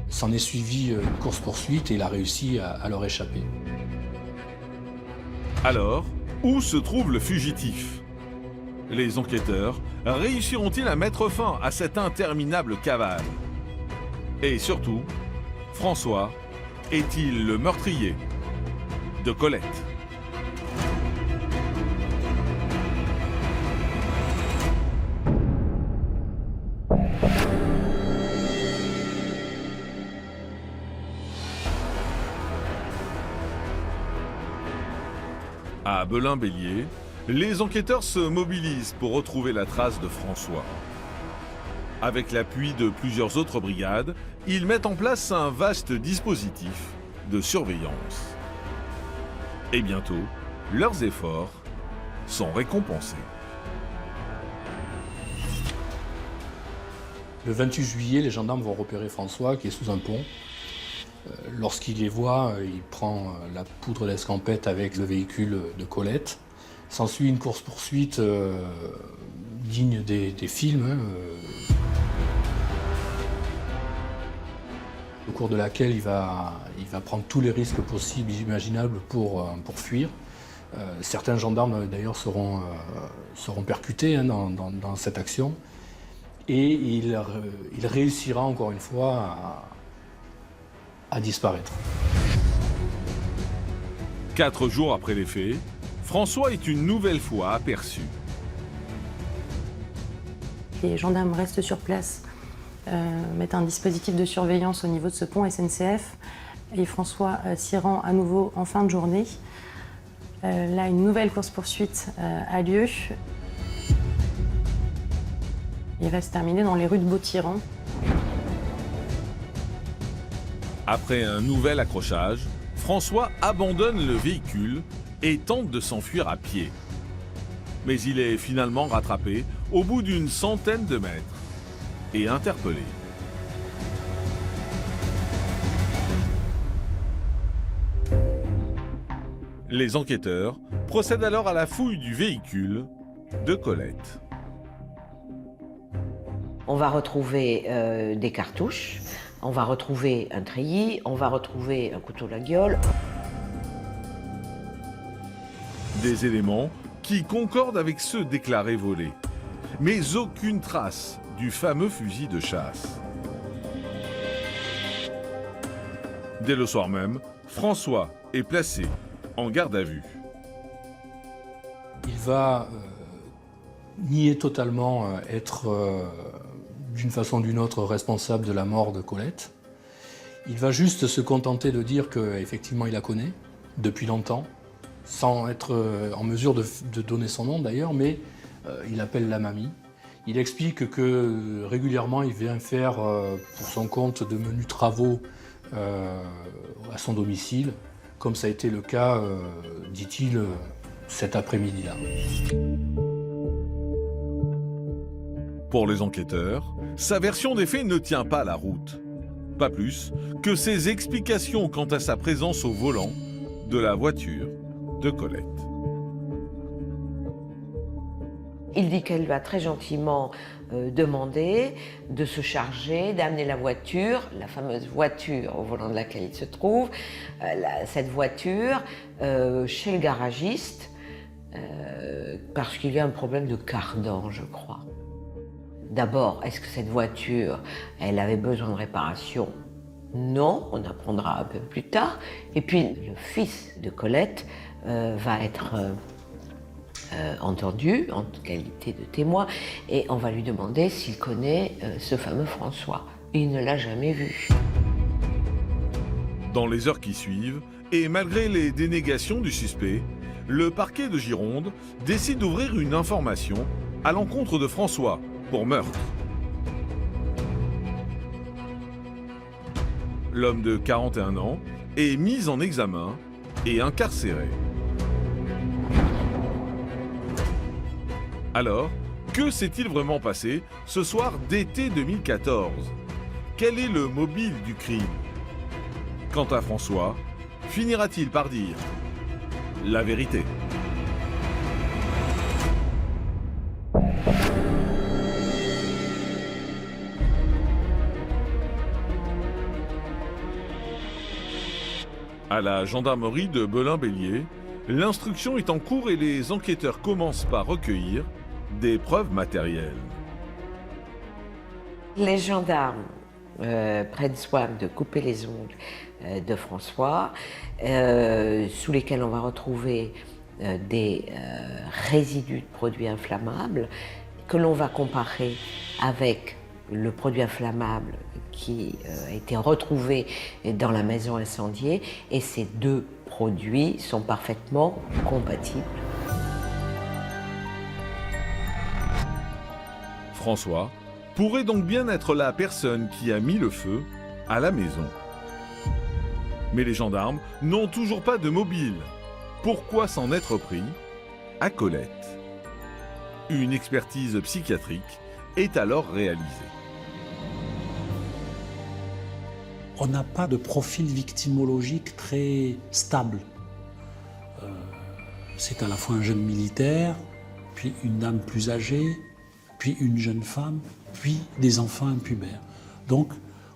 Speaker 15: S'en est suivi une course-poursuite et il a réussi à leur échapper.
Speaker 2: Alors, où se trouve le fugitif? Les enquêteurs réussiront-ils à mettre fin à cette interminable cavale? Et surtout, François est-il le meurtrier de Colette? À Belin-Bélier, les enquêteurs se mobilisent pour retrouver la trace de François. Avec l'appui de plusieurs autres brigades, ils mettent en place un vaste dispositif de surveillance. Et bientôt, leurs efforts sont récompensés.
Speaker 15: Le 28 juillet, les gendarmes vont repérer François qui est sous un pont. Lorsqu'il les voit, il prend la poudre d'escampette avec le véhicule de Colette. S'ensuit une course-poursuite digne des films, au cours de laquelle il va prendre tous les risques possibles et imaginables pour fuir. Certains gendarmes d'ailleurs seront percutés dans cette action. Et il réussira encore une fois à disparaître.
Speaker 2: 4 jours après les faits, François est une nouvelle fois aperçu.
Speaker 14: Les gendarmes restent sur place, mettent un dispositif de surveillance au niveau de ce pont SNCF et François s'y rend à nouveau en fin de journée. Là, une nouvelle course-poursuite a lieu. Il va se terminer dans les rues de Beau-Tyran.
Speaker 2: Après un nouvel accrochage, François abandonne le véhicule et tente de s'enfuir à pied. Mais il est finalement rattrapé au bout d'une centaine de mètres et interpellé. Les enquêteurs procèdent alors à la fouille du véhicule de Colette.
Speaker 5: On va retrouver des cartouches, on va retrouver un treillis, on va retrouver un couteau laguiole.
Speaker 2: Des éléments qui concordent avec ceux déclarés volés, mais aucune trace du fameux fusil de chasse. Dès le soir même, François est placé en garde à vue.
Speaker 15: Il va nier totalement être d'une façon ou d'une autre responsable de la mort de Colette. Il va juste se contenter de dire qu'effectivement il la connaît depuis longtemps, sans être en mesure de donner son nom d'ailleurs, mais il appelle la mamie. Il explique que régulièrement il vient faire pour son compte de menus travaux à son domicile, comme ça a été le cas, dit-il, cet après-midi-là.
Speaker 2: Pour les enquêteurs, sa version des faits ne tient pas la route. Pas plus que ses explications quant à sa présence au volant de la voiture de Colette.
Speaker 5: Il dit qu'elle va très gentiment demander de se charger, d'amener la voiture, la fameuse voiture au volant de laquelle il se trouve, cette voiture chez le garagiste, parce qu'il y a un problème de cardan, je crois. D'abord, est-ce que cette voiture, elle avait besoin de réparation? Non, on apprendra un peu plus tard. Et puis, le fils de Colette va être entendu en qualité de témoin et on va lui demander s'il connaît ce fameux François. Il ne l'a jamais vu.
Speaker 2: Dans les heures qui suivent, et malgré les dénégations du suspect, le parquet de Gironde décide d'ouvrir une information à l'encontre de François pour meurtre. L'homme de 41 ans est mis en examen et incarcéré. Alors, que s'est-il vraiment passé ce soir d'été 2014? Quel est le mobile du crime? Quant à François, finira-t-il par dire la vérité? À la gendarmerie de Belin-Bélier, l'instruction est en cours et les enquêteurs commencent par recueillir des preuves matérielles.
Speaker 5: Les gendarmes prennent soin de couper les ongles de François, sous lesquels on va retrouver des résidus de produits inflammables que l'on va comparer avec le produit inflammable qui a été retrouvé dans la maison incendiée, et ces deux produits sont parfaitement compatibles.
Speaker 2: François pourrait donc bien être la personne qui a mis le feu à la maison. Mais les gendarmes n'ont toujours pas de mobile. Pourquoi s'en être pris à Colette? Une expertise psychiatrique est alors réalisée.
Speaker 16: On n'a pas de profil victimologique très stable. C'est à la fois un jeune militaire, puis une dame plus âgée, puis une jeune femme, puis des enfants impubères. Donc,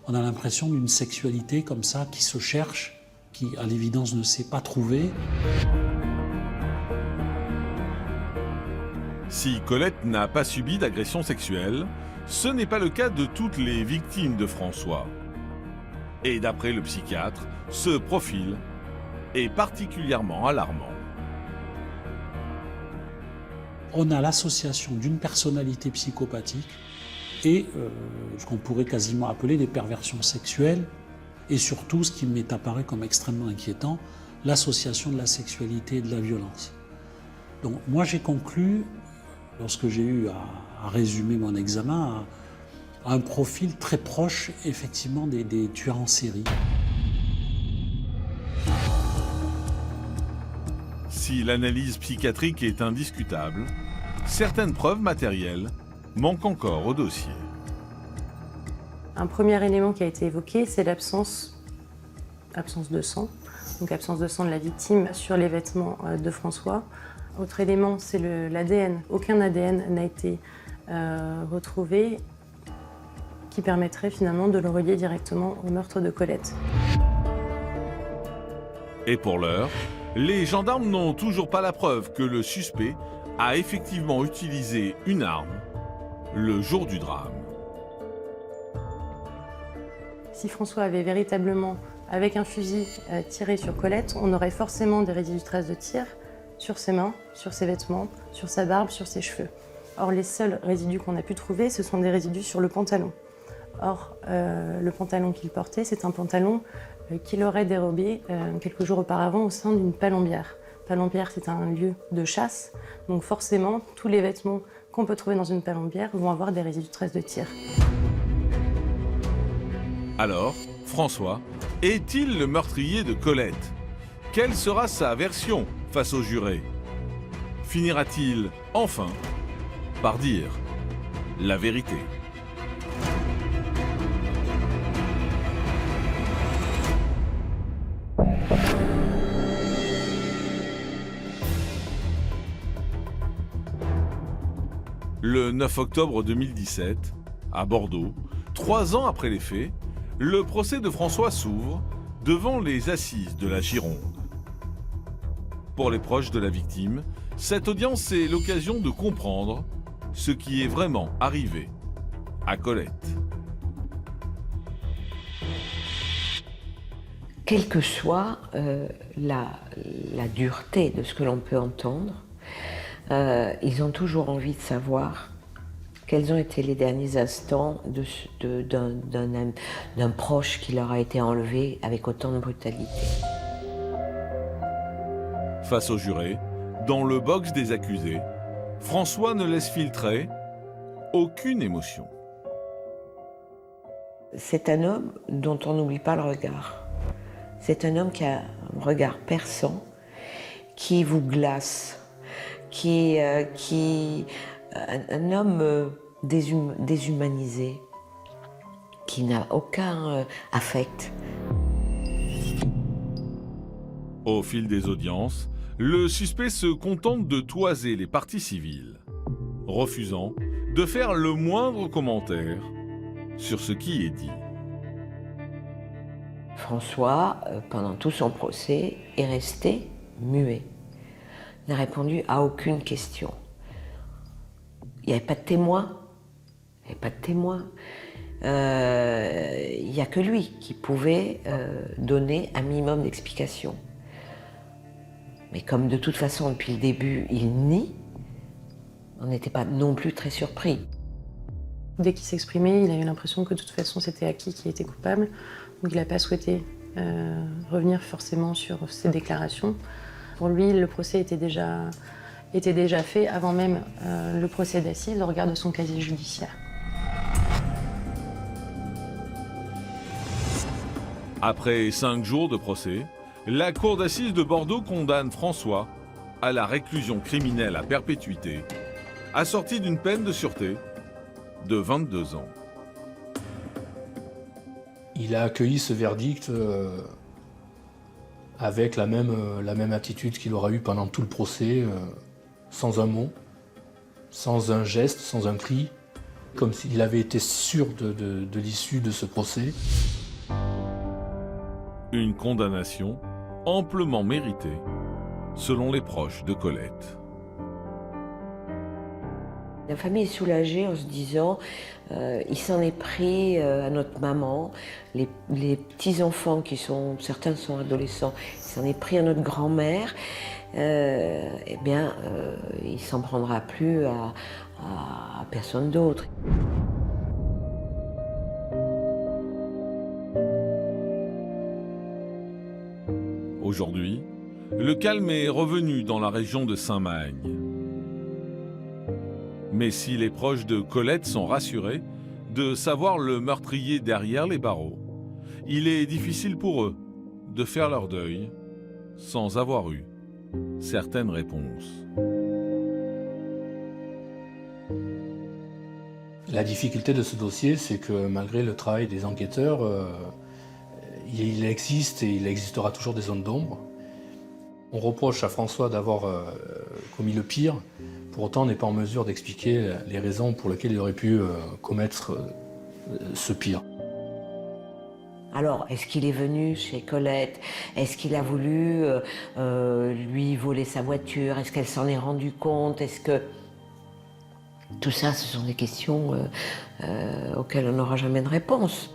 Speaker 16: on a l'impression d'une sexualité comme ça qui se cherche, qui à l'évidence ne s'est pas trouvée.
Speaker 2: Si Colette n'a pas subi d'agression sexuelle, ce n'est pas le cas de toutes les victimes de François. Et d'après le psychiatre, ce profil est particulièrement alarmant.
Speaker 16: On a l'association d'une personnalité psychopathique et ce qu'on pourrait quasiment appeler des perversions sexuelles, et surtout, ce qui m'est apparu comme extrêmement inquiétant, l'association de la sexualité et de la violence. Donc moi j'ai conclu, lorsque j'ai eu à résumer mon examen, à un profil très proche effectivement des tueurs en série.
Speaker 2: Si l'analyse psychiatrique est indiscutable, certaines preuves matérielles manquent encore au dossier.
Speaker 14: Un premier élément qui a été évoqué, c'est l'absence de sang, donc absence de sang de la victime sur les vêtements de François. Autre élément, c'est l'ADN. Aucun ADN n'a été retrouvé qui permettrait finalement de le relier directement au meurtre de Colette.
Speaker 2: Et pour l'heure, les gendarmes n'ont toujours pas la preuve que le suspect a effectivement utilisé une arme le jour du drame.
Speaker 14: Si François avait véritablement, avec un fusil, tiré sur Colette, on aurait forcément des résidus de traces de tir sur ses mains, sur ses vêtements, sur sa barbe, sur ses cheveux. Or, les seuls résidus qu'on a pu trouver, ce sont des résidus sur le pantalon. Or, le pantalon qu'il portait, c'est un pantalon qu'il aurait dérobé quelques jours auparavant au sein d'une palombière. Palombière, c'est un lieu de chasse, donc forcément, tous les vêtements qu'on peut trouver dans une palombière vont avoir des résidus de traces de tir.
Speaker 2: Alors, François est-il le meurtrier de Colette? Quelle sera sa version face aux jurés? Finira-t-il enfin par dire la vérité? Le 9 octobre 2017, à Bordeaux, 3 ans après les faits, le procès de François s'ouvre devant les assises de la Gironde. Pour les proches de la victime, cette audience est l'occasion de comprendre ce qui est vraiment arrivé à Colette.
Speaker 5: Quelle que soit la dureté de ce que l'on peut entendre, ils ont toujours envie de savoir quels ont été les derniers instants d'un proche qui leur a été enlevé avec autant de brutalité.
Speaker 2: Face aux jurés, dans le box des accusés, François ne laisse filtrer aucune émotion.
Speaker 5: C'est un homme dont on n'oublie pas le regard. C'est un homme qui a un regard perçant, qui vous glace, un homme déshumanisé, qui n'a aucun affect.
Speaker 2: Au fil des audiences, le suspect se contente de toiser les parties civiles, refusant de faire le moindre commentaire sur ce qui est dit.
Speaker 5: François, pendant tout son procès, est resté muet. Il n'a répondu à aucune question. Il n'y avait pas de témoin. Il n'y avait pas de témoin. Il n'y a que lui qui pouvait donner un minimum d'explications. Mais comme de toute façon, depuis le début, il nie, on n'était pas non plus très surpris.
Speaker 14: Dès qu'il s'exprimait, il a eu l'impression que de toute façon, c'était acquis qui était coupable. Donc il n'a pas souhaité revenir forcément sur ses déclarations. Pour lui, le procès était déjà fait avant même le procès d'assises au regard de son casier judiciaire.
Speaker 2: Après 5 jours de procès, la cour d'assises de Bordeaux condamne François à la réclusion criminelle à perpétuité, assortie d'une peine de sûreté de 22 ans.
Speaker 15: Il a accueilli ce verdict avec la même attitude qu'il aura eue pendant tout le procès, sans un mot, sans un geste, sans un cri, comme s'il avait été sûr de l'issue de ce procès.
Speaker 2: Une condamnation amplement méritée, selon les proches de Colette.
Speaker 5: La famille est soulagée en se disant il s'en est pris à notre maman, les petits-enfants certains sont adolescents, il s'en est pris à notre grand-mère, eh bien il s'en prendra plus à personne d'autre.
Speaker 2: Aujourd'hui, le calme est revenu dans la région de Saint-Magne. Mais si les proches de Colette sont rassurés de savoir le meurtrier derrière les barreaux, il est difficile pour eux de faire leur deuil sans avoir eu certaines réponses.
Speaker 15: La difficulté de ce dossier, c'est que malgré le travail des enquêteurs, il existe et il existera toujours des zones d'ombre. On reproche à François d'avoir commis le pire, pour autant on n'est pas en mesure d'expliquer les raisons pour lesquelles il aurait pu commettre ce pire.
Speaker 5: Alors, est-ce qu'il est venu chez Colette? Est-ce qu'il a voulu lui voler sa voiture? Est-ce qu'elle s'en est rendue compte? Est-ce que... Tout ça, ce sont des questions auxquelles on n'aura jamais de réponse.